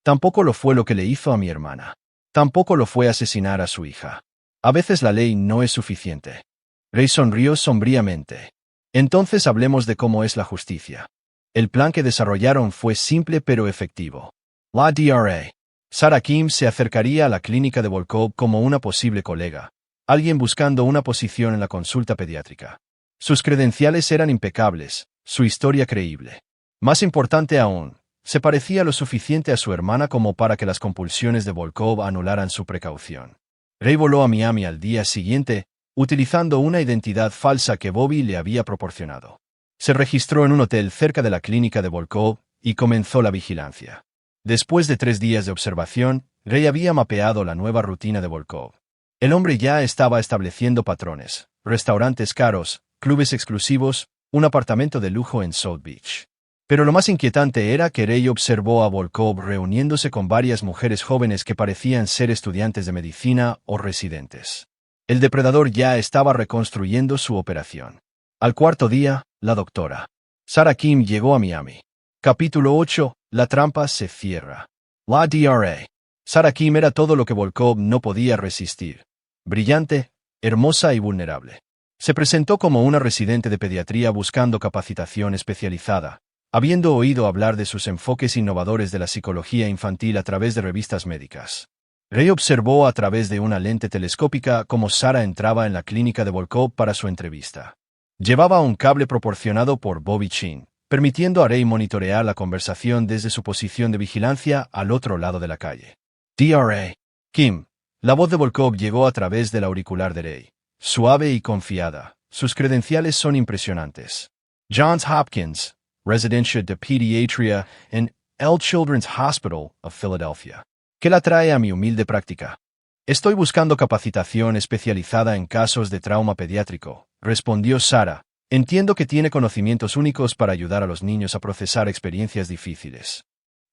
Tampoco lo fue lo que le hizo a mi hermana. Tampoco lo fue asesinar a su hija. A veces la ley no es suficiente. Ray sonrió sombríamente. Entonces hablemos de cómo es la justicia. El plan que desarrollaron fue simple pero efectivo. La DRA. Sarah Kim se acercaría a la clínica de Volkov como una posible colega, alguien buscando una posición en la consulta pediátrica. Sus credenciales eran impecables, su historia creíble. Más importante aún, se parecía lo suficiente a su hermana como para que las compulsiones de Volkov anularan su precaución. Ray voló a Miami al día siguiente, utilizando una identidad falsa que Bobby le había proporcionado. Se registró en un hotel cerca de la clínica de Volkov y comenzó la vigilancia. Después de 3 días de observación, Ray había mapeado la nueva rutina de Volkov. El hombre ya estaba estableciendo patrones: restaurantes caros, clubes exclusivos, un apartamento de lujo en South Beach. Pero lo más inquietante era que Ray observó a Volkov reuniéndose con varias mujeres jóvenes que parecían ser estudiantes de medicina o residentes. El depredador ya estaba reconstruyendo su operación. Al cuarto día, la doctora Sarah Kim llegó a Miami. Capítulo 8. La trampa se cierra. La DRA. Sarah Kim era todo lo que Volkov no podía resistir. Brillante, hermosa y vulnerable. Se presentó como una residente de pediatría buscando capacitación especializada, habiendo oído hablar de sus enfoques innovadores de la psicología infantil a través de revistas médicas. Ray observó a través de una lente telescópica cómo Sarah entraba en la clínica de Volkov para su entrevista. Llevaba un cable proporcionado por Bobby Chin, permitiendo a Ray monitorear la conversación desde su posición de vigilancia al otro lado de la calle. DRA. Kim. La voz de Volkov llegó a través del auricular de Ray. Suave y confiada. Sus credenciales son impresionantes. Johns Hopkins, Residencia de Pediatría en el Children's Hospital of Philadelphia. ¿Qué la trae a mi humilde práctica? Estoy buscando capacitación especializada en casos de trauma pediátrico, respondió Sarah. Entiendo que tiene conocimientos únicos para ayudar a los niños a procesar experiencias difíciles.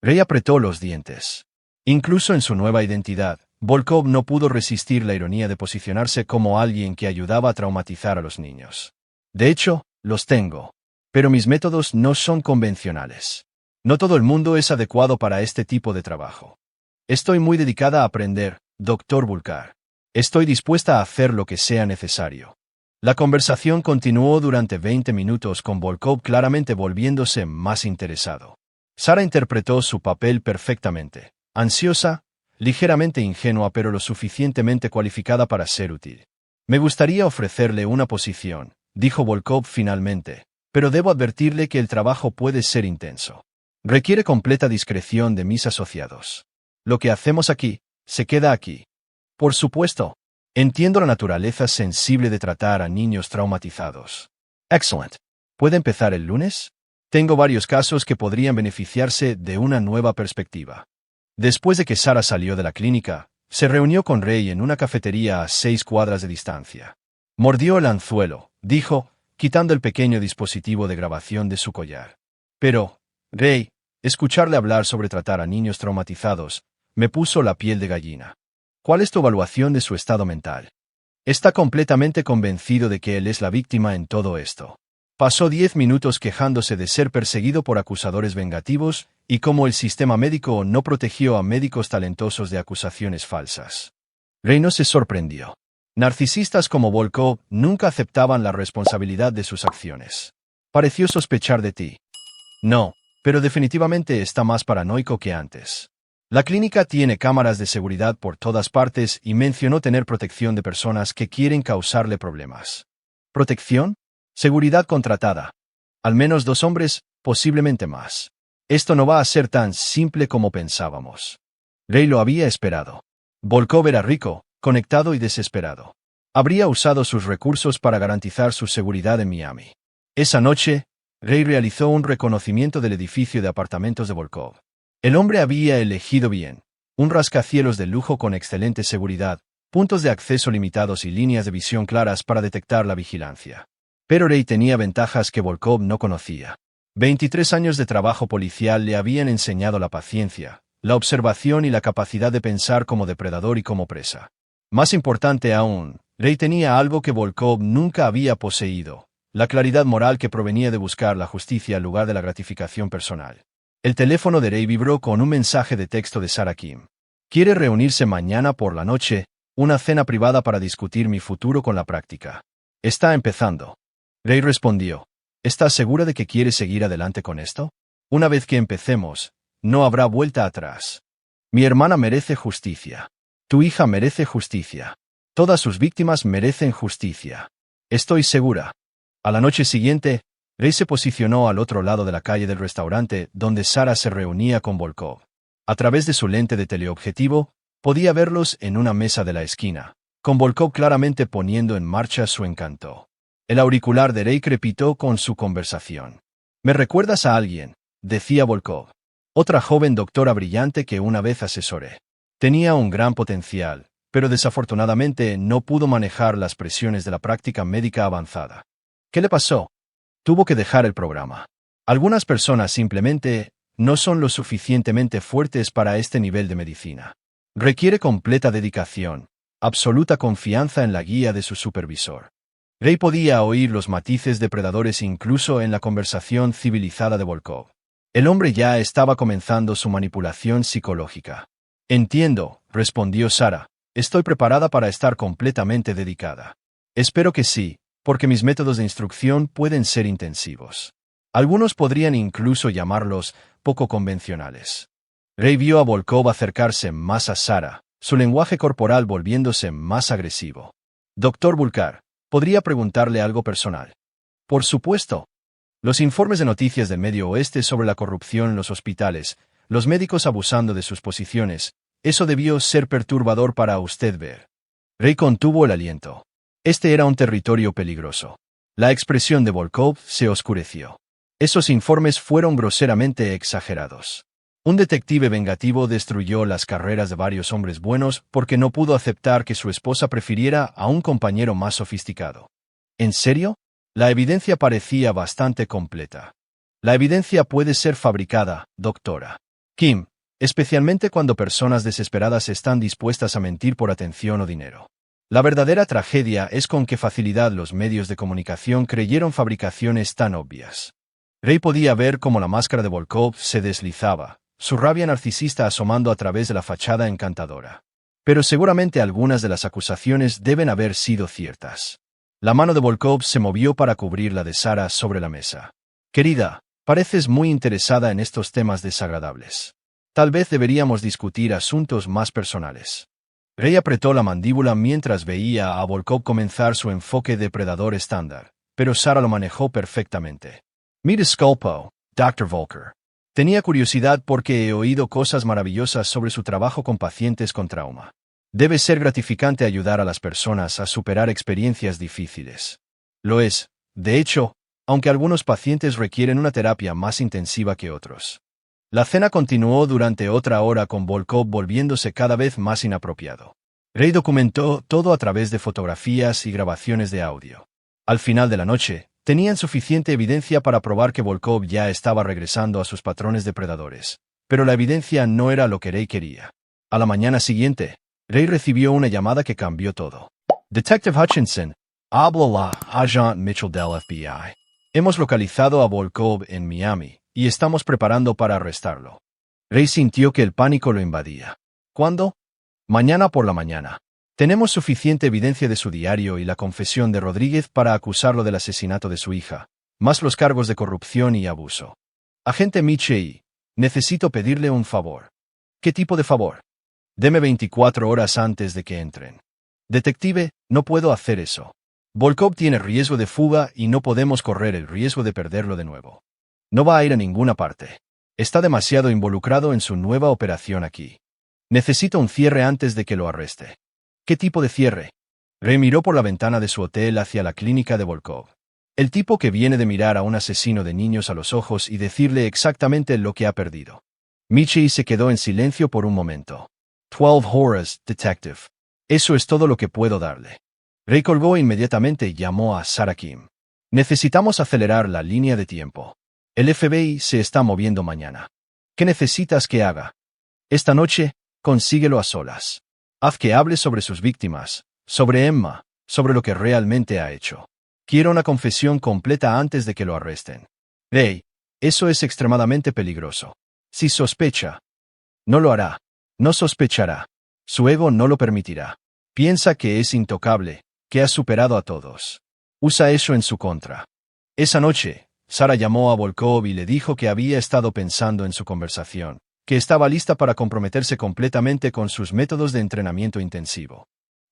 Ray apretó los dientes. Incluso en su nueva identidad, Volkov no pudo resistir la ironía de posicionarse como alguien que ayudaba a traumatizar a los niños. De hecho, los tengo. Pero mis métodos no son convencionales. No todo el mundo es adecuado para este tipo de trabajo. Estoy muy dedicada a aprender, Dr. Vulcar. Estoy dispuesta a hacer lo que sea necesario. La conversación continuó durante 20 minutos con Volkov claramente volviéndose más interesado. Sarah interpretó su papel perfectamente. Ansiosa, ligeramente ingenua pero lo suficientemente cualificada para ser útil. Me gustaría ofrecerle una posición, dijo Volkov finalmente, pero debo advertirle que el trabajo puede ser intenso. Requiere completa discreción de mis asociados. Lo que hacemos aquí, se queda aquí. Por supuesto. Entiendo la naturaleza sensible de tratar a niños traumatizados. Excellent. ¿Puede empezar el lunes? Tengo varios casos que podrían beneficiarse de una nueva perspectiva. Después de que Sarah salió de la clínica, se reunió con Ray en una cafetería a 6 cuadras de distancia. Mordió el anzuelo, dijo, quitando el pequeño dispositivo de grabación de su collar. Pero, Ray, escucharle hablar sobre tratar a niños traumatizados, me puso la piel de gallina. ¿Cuál es tu evaluación de su estado mental? Está completamente convencido de que él es la víctima en todo esto. Pasó 10 minutos quejándose de ser perseguido por acusadores vengativos y cómo el sistema médico no protegió a médicos talentosos de acusaciones falsas. Ray no se sorprendió. Narcisistas como Volkov nunca aceptaban la responsabilidad de sus acciones. Pareció sospechar de ti. No, pero definitivamente está más paranoico que antes. La clínica tiene cámaras de seguridad por todas partes y mencionó tener protección de personas que quieren causarle problemas. ¿Protección? Seguridad contratada. Al menos 2 hombres, posiblemente más. Esto no va a ser tan simple como pensábamos. Ray lo había esperado. Volkov era rico, conectado y desesperado. Habría usado sus recursos para garantizar su seguridad en Miami. Esa noche, Ray realizó un reconocimiento del edificio de apartamentos de Volkov. El hombre había elegido bien. Un rascacielos de lujo con excelente seguridad, puntos de acceso limitados y líneas de visión claras para detectar la vigilancia. Pero Ray tenía ventajas que Volkov no conocía. 23 años de trabajo policial le habían enseñado la paciencia, la observación y la capacidad de pensar como depredador y como presa. Más importante aún, Ray tenía algo que Volkov nunca había poseído, la claridad moral que provenía de buscar la justicia en lugar de la gratificación personal. El teléfono de Ray vibró con un mensaje de texto de Sarah Kim. ¿Quiere reunirse mañana por la noche? Una cena privada para discutir mi futuro con la práctica. Está empezando. Ray respondió. ¿Estás segura de que quieres seguir adelante con esto? Una vez que empecemos, no habrá vuelta atrás. Mi hermana merece justicia. Tu hija merece justicia. Todas sus víctimas merecen justicia. Estoy segura. A la noche siguiente, Ray se posicionó al otro lado de la calle del restaurante donde Sarah se reunía con Volkov. A través de su lente de teleobjetivo, podía verlos en una mesa de la esquina, con Volkov claramente poniendo en marcha su encanto. El auricular de Ray crepitó con su conversación. «Me recuerdas a alguien», decía Volkov. «Otra joven doctora brillante que una vez asesoré. Tenía un gran potencial, pero desafortunadamente no pudo manejar las presiones de la práctica médica avanzada. ¿Qué le pasó? Tuvo que dejar el programa. Algunas personas simplemente no son lo suficientemente fuertes para este nivel de medicina. Requiere completa dedicación, absoluta confianza en la guía de su supervisor». Ray podía oír los matices depredadores incluso en la conversación civilizada de Volkov. El hombre ya estaba comenzando su manipulación psicológica. «Entiendo», respondió Sarah. «Estoy preparada para estar completamente dedicada. Espero que sí, porque mis métodos de instrucción pueden ser intensivos. Algunos podrían incluso llamarlos poco convencionales». Ray vio a Volkov acercarse más a Sarah, su lenguaje corporal volviéndose más agresivo. «Doctor Vulcar, ¿podría preguntarle algo personal?» «Por supuesto». Los informes de noticias del Medio Oeste sobre la corrupción en los hospitales, los médicos abusando de sus posiciones, eso debió ser perturbador para usted ver. Ray contuvo el aliento. Este era un territorio peligroso. La expresión de Volkov se oscureció. Esos informes fueron groseramente exagerados. Un detective vengativo destruyó las carreras de varios hombres buenos porque no pudo aceptar que su esposa prefiriera a un compañero más sofisticado. ¿En serio? La evidencia parecía bastante completa. La evidencia puede ser fabricada, doctora Kim, especialmente cuando personas desesperadas están dispuestas a mentir por atención o dinero. La verdadera tragedia es con qué facilidad los medios de comunicación creyeron fabricaciones tan obvias. Ray podía ver cómo la máscara de Volkov se deslizaba, su rabia narcisista asomando a través de la fachada encantadora. Pero seguramente algunas de las acusaciones deben haber sido ciertas. La mano de Volkov se movió para cubrir la de Sarah sobre la mesa. «Querida, pareces muy interesada en estos temas desagradables. Tal vez deberíamos discutir asuntos más personales». Ray apretó la mandíbula mientras veía a Volkov comenzar su enfoque depredador estándar, pero Sarah lo manejó perfectamente. «Me disculpo, Dr. Volker. Tenía curiosidad porque he oído cosas maravillosas sobre su trabajo con pacientes con trauma. Debe ser gratificante ayudar a las personas a superar experiencias difíciles. Lo es, de hecho, aunque algunos pacientes requieren una terapia más intensiva que otros». La cena continuó durante otra hora con Volkov volviéndose cada vez más inapropiado. Ray documentó todo a través de fotografías y grabaciones de audio. Al final de la noche, tenían suficiente evidencia para probar que Volkov ya estaba regresando a sus patrones depredadores, pero la evidencia no era lo que Ray quería. A la mañana siguiente, Ray recibió una llamada que cambió todo. «Detective Hutchinson, habla la agent Mitchell del FBI. Hemos localizado a Volkov en Miami, y estamos preparando para arrestarlo. Ray sintió que el pánico lo invadía. ¿Cuándo? Mañana por la mañana. Tenemos suficiente evidencia de su diario y la confesión de Rodríguez para acusarlo del asesinato de su hija, más los cargos de corrupción y abuso. Agente Michei, necesito pedirle un favor. ¿Qué tipo de favor? Deme 24 horas antes de que entren. Detective, no puedo hacer eso. Volkov tiene riesgo de fuga y no podemos correr el riesgo de perderlo de nuevo. No va a ir a ninguna parte. Está demasiado involucrado en su nueva operación aquí. Necesito un cierre antes de que lo arreste. ¿Qué tipo de cierre? Ray miró por la ventana de su hotel hacia la clínica de Volkov. El tipo que viene de mirar a un asesino de niños a los ojos y decirle exactamente lo que ha perdido. Michei se quedó en silencio por un momento. 12 horas, detective. Eso es todo lo que puedo darle. Ray colgó e inmediatamente llamó a Sarah Kim. Necesitamos acelerar la línea de tiempo. El FBI se está moviendo mañana. ¿Qué necesitas que haga? Esta noche, consíguelo a solas. Haz que hable sobre sus víctimas, sobre Emma, sobre lo que realmente ha hecho. Quiero una confesión completa antes de que lo arresten. Ray, eso es extremadamente peligroso. Si sospecha, no lo hará. No sospechará. Su ego no lo permitirá. Piensa que es intocable, que ha superado a todos. Usa eso en su contra. Esa noche, Sarah llamó a Volkov y le dijo que había estado pensando en su conversación, que estaba lista para comprometerse completamente con sus métodos de entrenamiento intensivo.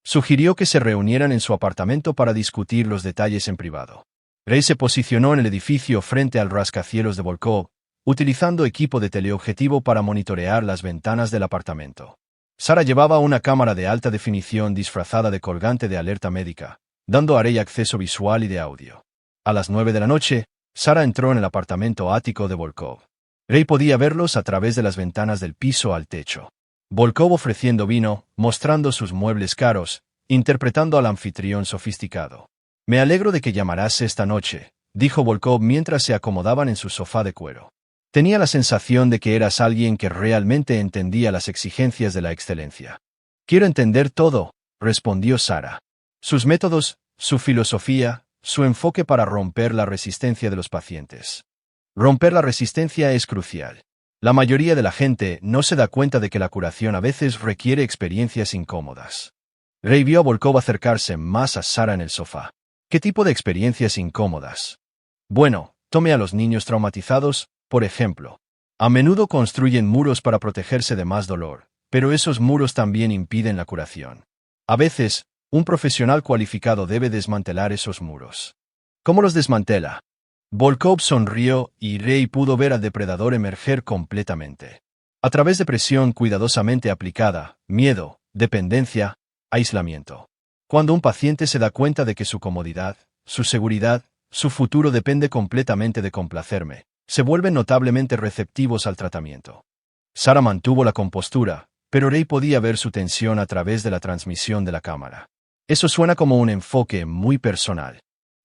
Sugirió que se reunieran en su apartamento para discutir los detalles en privado. Ray se posicionó en el edificio frente al rascacielos de Volkov, utilizando equipo de teleobjetivo para monitorear las ventanas del apartamento. Sarah llevaba una cámara de alta definición disfrazada de colgante de alerta médica, dando a Ray acceso visual y de audio. A las 9 de la noche, Sarah entró en el apartamento ático de Volkov. Ray podía verlos a través de las ventanas del piso al techo. Volkov ofreciendo vino, mostrando sus muebles caros, interpretando al anfitrión sofisticado. Me alegro de que llamarás esta noche, dijo Volkov mientras se acomodaban en su sofá de cuero. Tenía la sensación de que eras alguien que realmente entendía las exigencias de la excelencia. Quiero entender todo, respondió Sarah. Sus métodos, su filosofía, su enfoque para romper la resistencia de los pacientes. Romper la resistencia es crucial. La mayoría de la gente no se da cuenta de que la curación a veces requiere experiencias incómodas. Ray vio a Volkov acercarse más a Sarah en el sofá. ¿Qué tipo de experiencias incómodas? Bueno, tome a los niños traumatizados, por ejemplo. A menudo construyen muros para protegerse de más dolor, pero esos muros también impiden la curación. A veces, un profesional cualificado debe desmantelar esos muros. ¿Cómo los desmantela? Volkov sonrió y Ray pudo ver al depredador emerger completamente. A través de presión cuidadosamente aplicada, miedo, dependencia, aislamiento. Cuando un paciente se da cuenta de que su comodidad, su seguridad, su futuro depende completamente de complacerme, se vuelven notablemente receptivos al tratamiento. Sarah mantuvo la compostura, pero Ray podía ver su tensión a través de la transmisión de la cámara. Eso suena como un enfoque muy personal.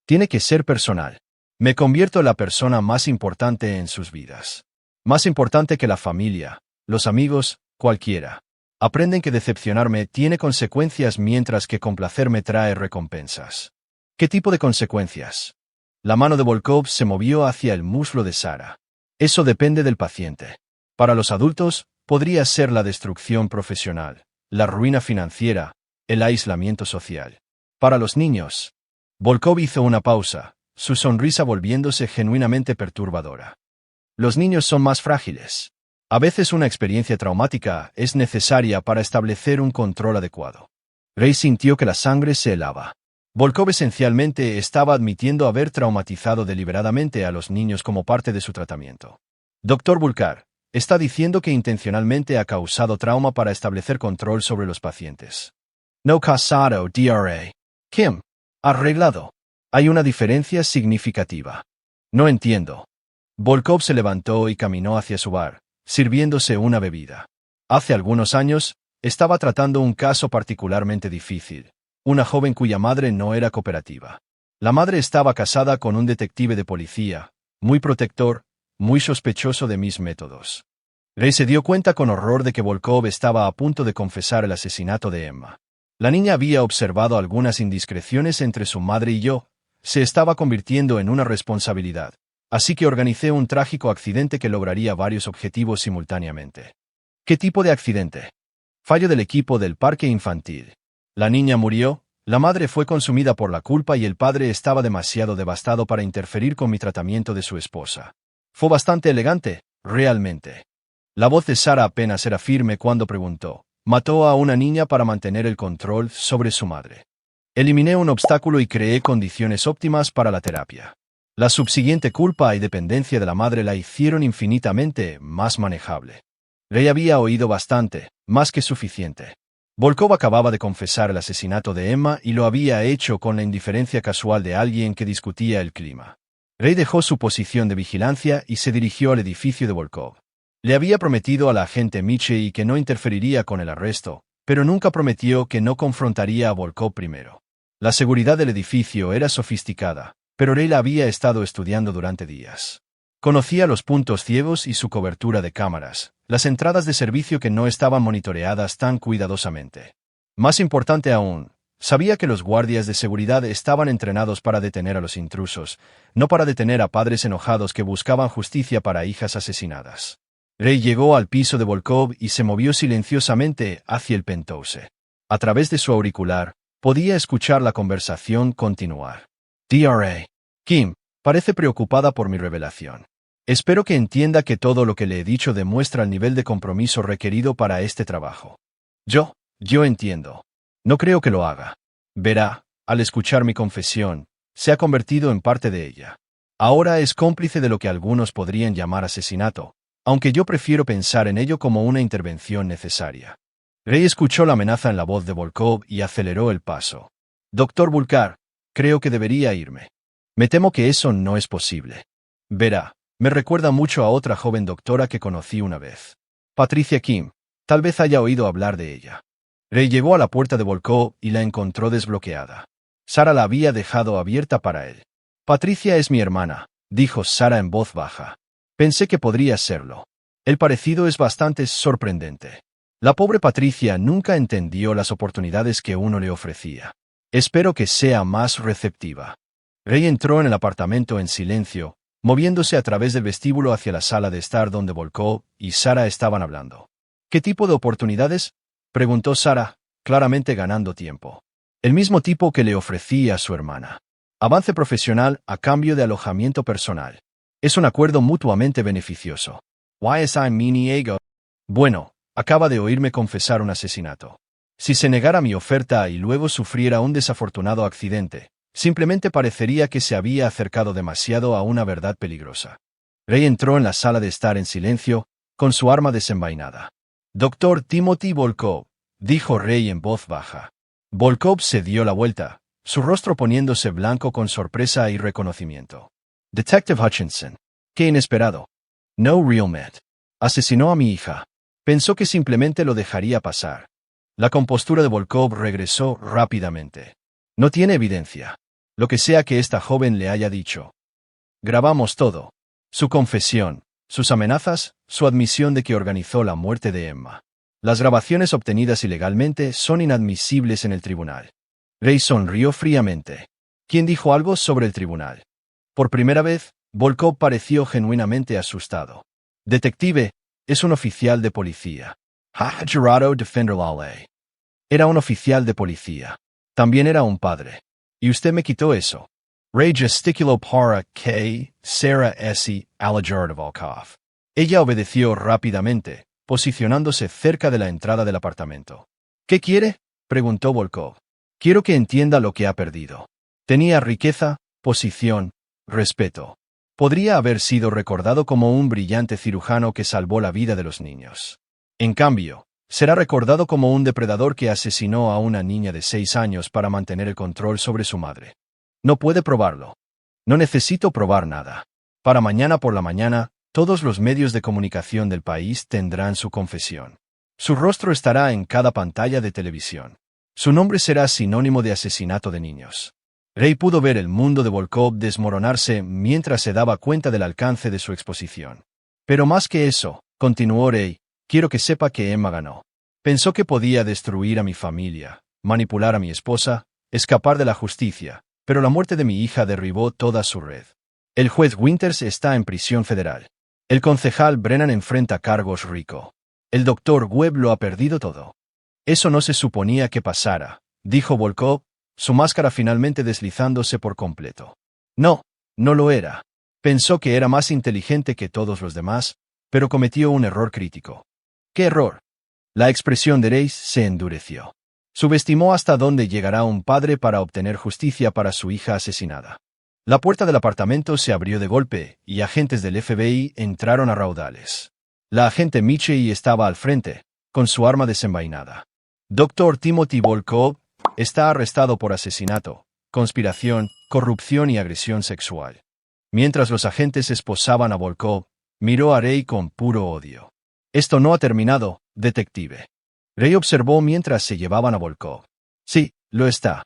Tiene que ser personal. Me convierto en la persona más importante en sus vidas. Más importante que la familia, los amigos, cualquiera. Aprenden que decepcionarme tiene consecuencias mientras que complacerme trae recompensas. ¿Qué tipo de consecuencias? La mano de Volkov se movió hacia el muslo de Sarah. Eso depende del paciente. Para los adultos, podría ser la destrucción profesional, la ruina financiera, el aislamiento social. Para los niños. Volkov hizo una pausa, su sonrisa volviéndose genuinamente perturbadora. Los niños son más frágiles. A veces una experiencia traumática es necesaria para establecer un control adecuado. Ray sintió que la sangre se helaba. Volkov esencialmente estaba admitiendo haber traumatizado deliberadamente a los niños como parte de su tratamiento. Dr. Bulkar, está diciendo que intencionalmente ha causado trauma para establecer control sobre los pacientes. No causado, Dra. Kim. Arreglado. Hay una diferencia significativa. No entiendo. Volkov se levantó y caminó hacia su bar, sirviéndose una bebida. Hace algunos años, estaba tratando un caso particularmente difícil. Una joven cuya madre no era cooperativa. La madre estaba casada con un detective de policía, muy protector, muy sospechoso de mis métodos. Ray se dio cuenta con horror de que Volkov estaba a punto de confesar el asesinato de Emma. La niña había observado algunas indiscreciones entre su madre y yo, se estaba convirtiendo en una responsabilidad, así que organicé un trágico accidente que lograría varios objetivos simultáneamente. ¿Qué tipo de accidente? Fallo del equipo del parque infantil. La niña murió, la madre fue consumida por la culpa y el padre estaba demasiado devastado para interferir con mi tratamiento de su esposa. Fue bastante elegante, realmente. La voz de Sara apenas era firme cuando preguntó. Mató a una niña para mantener el control sobre su madre. Eliminé un obstáculo y creé condiciones óptimas para la terapia. La subsiguiente culpa y dependencia de la madre la hicieron infinitamente más manejable. Ray había oído bastante, más que suficiente. Volkov acababa de confesar el asesinato de Emma y lo había hecho con la indiferencia casual de alguien que discutía el clima. Ray dejó su posición de vigilancia y se dirigió al edificio de Volkov. Le había prometido a la agente Michie que no interferiría con el arresto, pero nunca prometió que no confrontaría a Volkov primero. La seguridad del edificio era sofisticada, pero Ray la había estado estudiando durante días. Conocía los puntos ciegos y su cobertura de cámaras, las entradas de servicio que no estaban monitoreadas tan cuidadosamente. Más importante aún, sabía que los guardias de seguridad estaban entrenados para detener a los intrusos, no para detener a padres enojados que buscaban justicia para hijas asesinadas. Ray llegó al piso de Volkov y se movió silenciosamente hacia el penthouse. A través de su auricular, podía escuchar la conversación continuar. Dra. Kim, parece preocupada por mi revelación. Espero que entienda que todo lo que le he dicho demuestra el nivel de compromiso requerido para este trabajo. Yo entiendo. No creo que lo haga. Verá, al escuchar mi confesión, se ha convertido en parte de ella. Ahora es cómplice de lo que algunos podrían llamar asesinato, aunque yo prefiero pensar en ello como una intervención necesaria. Ray escuchó la amenaza en la voz de Volkov y aceleró el paso. Doctor Vulcar, creo que debería irme. Me temo que eso no es posible. Verá, me recuerda mucho a otra joven doctora que conocí una vez. Patricia Kim, tal vez haya oído hablar de ella. Ray llegó a la puerta de Volkov y la encontró desbloqueada. Sara la había dejado abierta para él. Patricia es mi hermana, dijo Sara en voz baja. Pensé que podría serlo. El parecido es bastante sorprendente. La pobre Patricia nunca entendió las oportunidades que uno le ofrecía. Espero que sea más receptiva. Ray entró en el apartamento en silencio, moviéndose a través del vestíbulo hacia la sala de estar donde Volkov y Sara estaban hablando. ¿Qué tipo de oportunidades?, preguntó Sara, claramente ganando tiempo. El mismo tipo que le ofrecía a su hermana. Avance profesional a cambio de alojamiento personal. Es un acuerdo mutuamente beneficioso. YSI Mini Ego. Bueno, acaba de oírme confesar un asesinato. Si se negara mi oferta y luego sufriera un desafortunado accidente, simplemente parecería que se había acercado demasiado a una verdad peligrosa. Ray entró en la sala de estar en silencio, con su arma desenvainada. Doctor Timothy Volkov, dijo Ray en voz baja. Volkov se dio la vuelta, su rostro poniéndose blanco con sorpresa y reconocimiento. Detective Hutchinson. Qué inesperado. No real met. Asesinó a mi hija. Pensó que simplemente lo dejaría pasar. La compostura de Volkov regresó rápidamente. No tiene evidencia. Lo que sea que esta joven le haya dicho. Grabamos todo. Su confesión, sus amenazas, su admisión de que organizó la muerte de Emma. Las grabaciones obtenidas ilegalmente son inadmisibles en el tribunal. Ray sonrió fríamente. ¿Quién dijo algo sobre el tribunal? Por primera vez, Volkov pareció genuinamente asustado. Detective, es un oficial de policía. Ha jurado defender la ley. Era un oficial de policía. También era un padre. Y usted me quitó eso. Ray gesticuló para que Sarah S. Alajar de Volkov. Ella obedeció rápidamente, posicionándose cerca de la entrada del apartamento. ¿Qué quiere?, preguntó Volkov. Quiero que entienda lo que ha perdido. Tenía riqueza, posición, respeto. Podría haber sido recordado como un brillante cirujano que salvó la vida de los niños. En cambio, será recordado como un depredador que asesinó a una niña de 6 años para mantener el control sobre su madre. No puede probarlo. No necesito probar nada. Para mañana por la mañana, todos los medios de comunicación del país tendrán su confesión. Su rostro estará en cada pantalla de televisión. Su nombre será sinónimo de asesinato de niños. Ray pudo ver el mundo de Volkov desmoronarse mientras se daba cuenta del alcance de su exposición. Pero más que eso, continuó Ray, quiero que sepa que Emma ganó. Pensó que podía destruir a mi familia, manipular a mi esposa, escapar de la justicia, pero la muerte de mi hija derribó toda su red. El juez Winters está en prisión federal. El concejal Brennan enfrenta cargos Rico. El doctor Webb lo ha perdido todo. Eso no se suponía que pasara, dijo Volkov, su máscara finalmente deslizándose por completo. No, no lo era. Pensó que era más inteligente que todos los demás, pero cometió un error crítico. ¿Qué error? La expresión de Reis se endureció. Subestimó hasta dónde llegará un padre para obtener justicia para su hija asesinada. La puerta del apartamento se abrió de golpe, y agentes del FBI entraron a raudales. La agente Michey estaba al frente, con su arma desenvainada. Dr. Timothy Volkov está arrestado por asesinato, conspiración, corrupción y agresión sexual. Mientras los agentes esposaban a Volkov, miró a Ray con puro odio. Esto no ha terminado, detective. Ray observó mientras se llevaban a Volkov. Sí, lo está.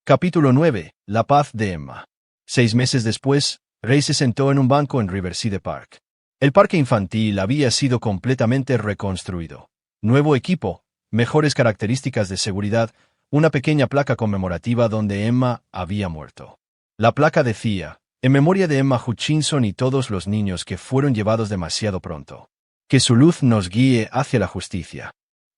Capítulo 9. La paz de Emma. 6 meses después, Ray se sentó en un banco en Riverside Park. El parque infantil había sido completamente reconstruido. Nuevo equipo, mejores características de seguridad, una pequeña placa conmemorativa donde Emma había muerto. La placa decía, en memoria de Emma Hutchinson y todos los niños que fueron llevados demasiado pronto. Que su luz nos guíe hacia la justicia.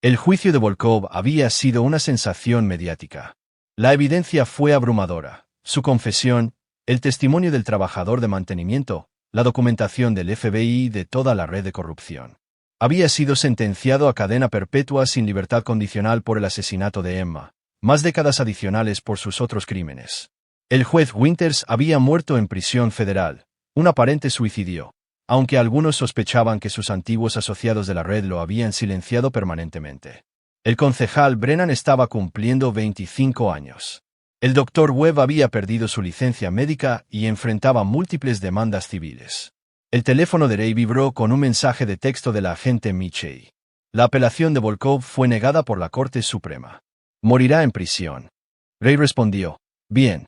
El juicio de Volkov había sido una sensación mediática. La evidencia fue abrumadora. Su confesión, el testimonio del trabajador de mantenimiento, la documentación del FBI de toda la red de corrupción. Había sido sentenciado a cadena perpetua sin libertad condicional por el asesinato de Emma, más décadas adicionales por sus otros crímenes. El juez Winters había muerto en prisión federal, un aparente suicidio, aunque algunos sospechaban que sus antiguos asociados de la red lo habían silenciado permanentemente. El concejal Brennan estaba cumpliendo 25 años. El Dr. Webb había perdido su licencia médica y enfrentaba múltiples demandas civiles. El teléfono de Ray vibró con un mensaje de texto de la agente Michey. La apelación de Volkov fue negada por la Corte Suprema. Morirá en prisión. Ray respondió, bien.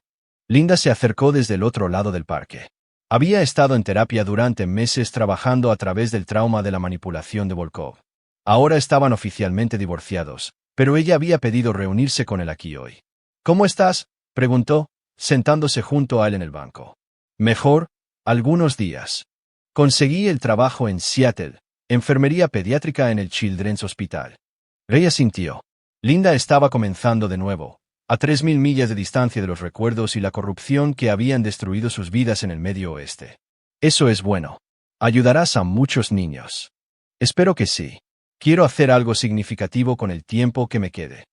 Linda se acercó desde el otro lado del parque. Había estado en terapia durante meses trabajando a través del trauma de la manipulación de Volkov. Ahora estaban oficialmente divorciados, pero ella había pedido reunirse con él aquí hoy. ¿Cómo estás?, preguntó, sentándose junto a él en el banco. Mejor, algunos días. Conseguí el trabajo en Seattle, enfermería pediátrica en el Children's Hospital. Ray asintió. Linda estaba comenzando de nuevo, a 3.000 millas de distancia de los recuerdos y la corrupción que habían destruido sus vidas en el Medio Oeste. Eso es bueno. Ayudarás a muchos niños. Espero que sí. Quiero hacer algo significativo con el tiempo que me quede.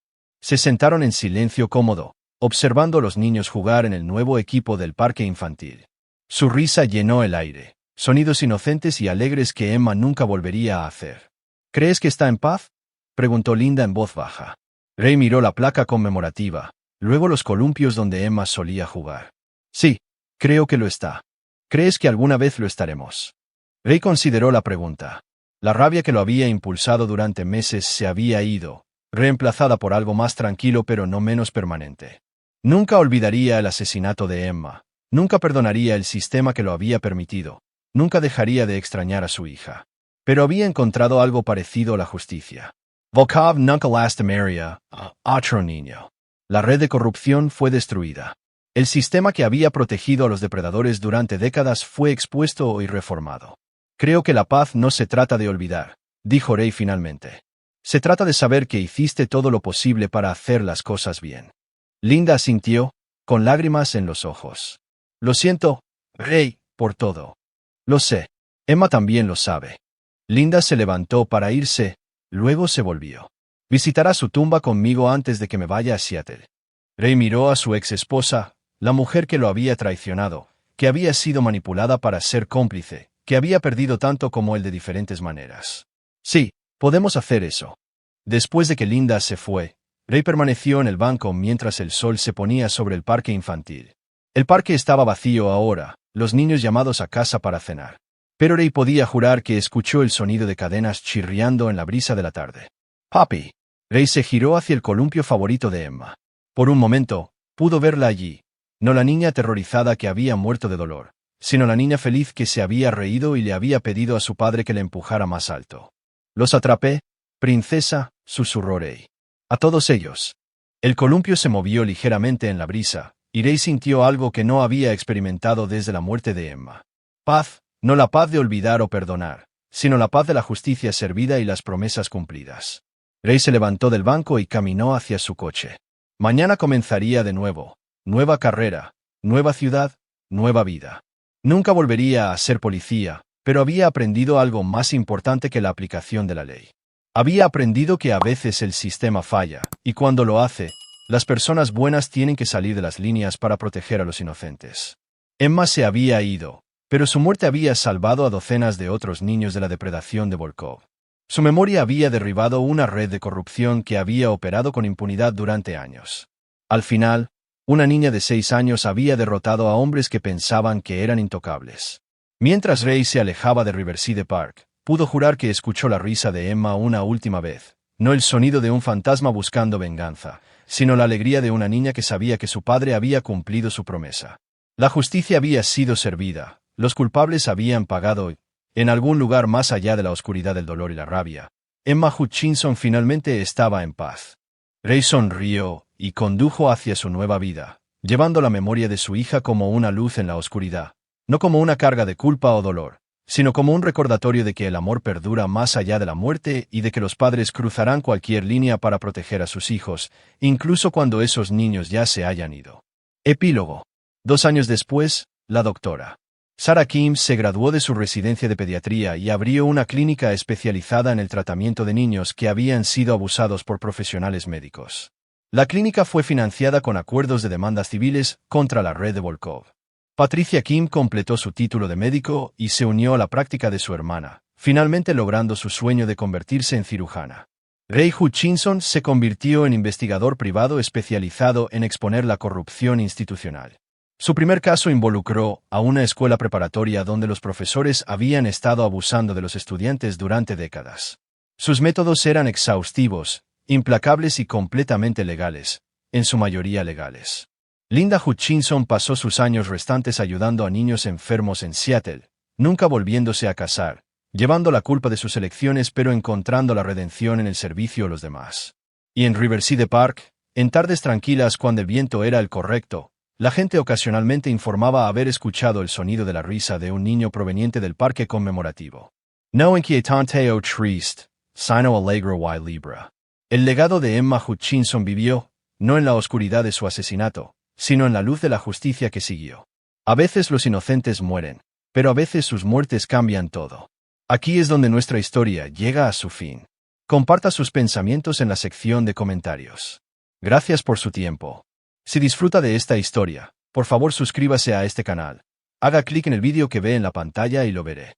Se sentaron en silencio cómodo, observando a los niños jugar en el nuevo equipo del parque infantil. Su risa llenó el aire, sonidos inocentes y alegres que Emma nunca volvería a hacer. ¿Crees que está en paz?, preguntó Linda en voz baja. Ray miró la placa conmemorativa, luego los columpios donde Emma solía jugar. Sí, creo que lo está. ¿Crees que alguna vez lo estaremos? Ray consideró la pregunta. La rabia que lo había impulsado durante meses se había ido, reemplazada por algo más tranquilo pero no menos permanente. Nunca olvidaría el asesinato de Emma, nunca perdonaría el sistema que lo había permitido, nunca dejaría de extrañar a su hija. Pero había encontrado algo parecido a la justicia. Volkov nunca lastimaría a otro niño. La red de corrupción fue destruida. El sistema que había protegido a los depredadores durante décadas fue expuesto y reformado. Creo que la paz no se trata de olvidar, dijo Ray finalmente. Se trata de saber que hiciste todo lo posible para hacer las cosas bien. Linda asintió, con lágrimas en los ojos. Lo siento, Ray, por todo. Lo sé. Emma también lo sabe. Linda se levantó para irse, luego se volvió. Visitará su tumba conmigo antes de que me vaya a Seattle. Ray miró a su ex esposa, la mujer que lo había traicionado, que había sido manipulada para ser cómplice, que había perdido tanto como él de diferentes maneras. Sí, podemos hacer eso. Después de que Linda se fue, Ray permaneció en el banco mientras el sol se ponía sobre el parque infantil. El parque estaba vacío ahora, los niños llamados a casa para cenar. Pero Ray podía jurar que escuchó el sonido de cadenas chirriando en la brisa de la tarde. Papi. Ray se giró hacia el columpio favorito de Emma. Por un momento, pudo verla allí. No la niña aterrorizada que había muerto de dolor, sino la niña feliz que se había reído y le había pedido a su padre que le empujara más alto. «Los atrapé, princesa», susurró Ray. «A todos ellos». El columpio se movió ligeramente en la brisa, y Ray sintió algo que no había experimentado desde la muerte de Emma. Paz, no la paz de olvidar o perdonar, sino la paz de la justicia servida y las promesas cumplidas. Ray se levantó del banco y caminó hacia su coche. Mañana comenzaría de nuevo, nueva carrera, nueva ciudad, nueva vida. Nunca volvería a ser policía, pero había aprendido algo más importante que la aplicación de la ley. Había aprendido que a veces el sistema falla, y cuando lo hace, las personas buenas tienen que salir de las líneas para proteger a los inocentes. Emma se había ido, pero su muerte había salvado a docenas de otros niños de la depredación de Volkov. Su memoria había derribado una red de corrupción que había operado con impunidad durante años. Al final, una niña de 6 años había derrotado a hombres que pensaban que eran intocables. Mientras Ray se alejaba de Riverside Park, pudo jurar que escuchó la risa de Emma una última vez, no el sonido de un fantasma buscando venganza, sino la alegría de una niña que sabía que su padre había cumplido su promesa. La justicia había sido servida, los culpables habían pagado y, en algún lugar más allá de la oscuridad del dolor y la rabia, Emma Hutchinson finalmente estaba en paz. Ray sonrió y condujo hacia su nueva vida, llevando la memoria de su hija como una luz en la oscuridad, no como una carga de culpa o dolor, sino como un recordatorio de que el amor perdura más allá de la muerte y de que los padres cruzarán cualquier línea para proteger a sus hijos, incluso cuando esos niños ya se hayan ido. Epílogo. 2 años después, la doctora Sarah Kim se graduó de su residencia de pediatría y abrió una clínica especializada en el tratamiento de niños que habían sido abusados por profesionales médicos. La clínica fue financiada con acuerdos de demandas civiles contra la red de Volkov. Patricia Kim completó su título de médico y se unió a la práctica de su hermana, finalmente logrando su sueño de convertirse en cirujana. Ray Hutchinson se convirtió en investigador privado especializado en exponer la corrupción institucional. Su primer caso involucró a una escuela preparatoria donde los profesores habían estado abusando de los estudiantes durante décadas. Sus métodos eran exhaustivos, implacables y completamente legales, en su mayoría legales. Linda Hutchinson pasó sus años restantes ayudando a niños enfermos en Seattle, nunca volviéndose a casar, llevando la culpa de sus elecciones pero encontrando la redención en el servicio a los demás. Y en Riverside Park, en tardes tranquilas cuando el viento era el correcto, la gente ocasionalmente informaba haber escuchado el sonido de la risa de un niño proveniente del parque conmemorativo. No inquietante o triste, sino alegre y libra. El legado de Emma Hutchinson vivió, no en la oscuridad de su asesinato, sino en la luz de la justicia que siguió. A veces los inocentes mueren, pero a veces sus muertes cambian todo. Aquí es donde nuestra historia llega a su fin. Comparta sus pensamientos en la sección de comentarios. Gracias por su tiempo. Si disfruta de esta historia, por favor suscríbase a este canal. Haga clic en el vídeo que ve en la pantalla y lo veré.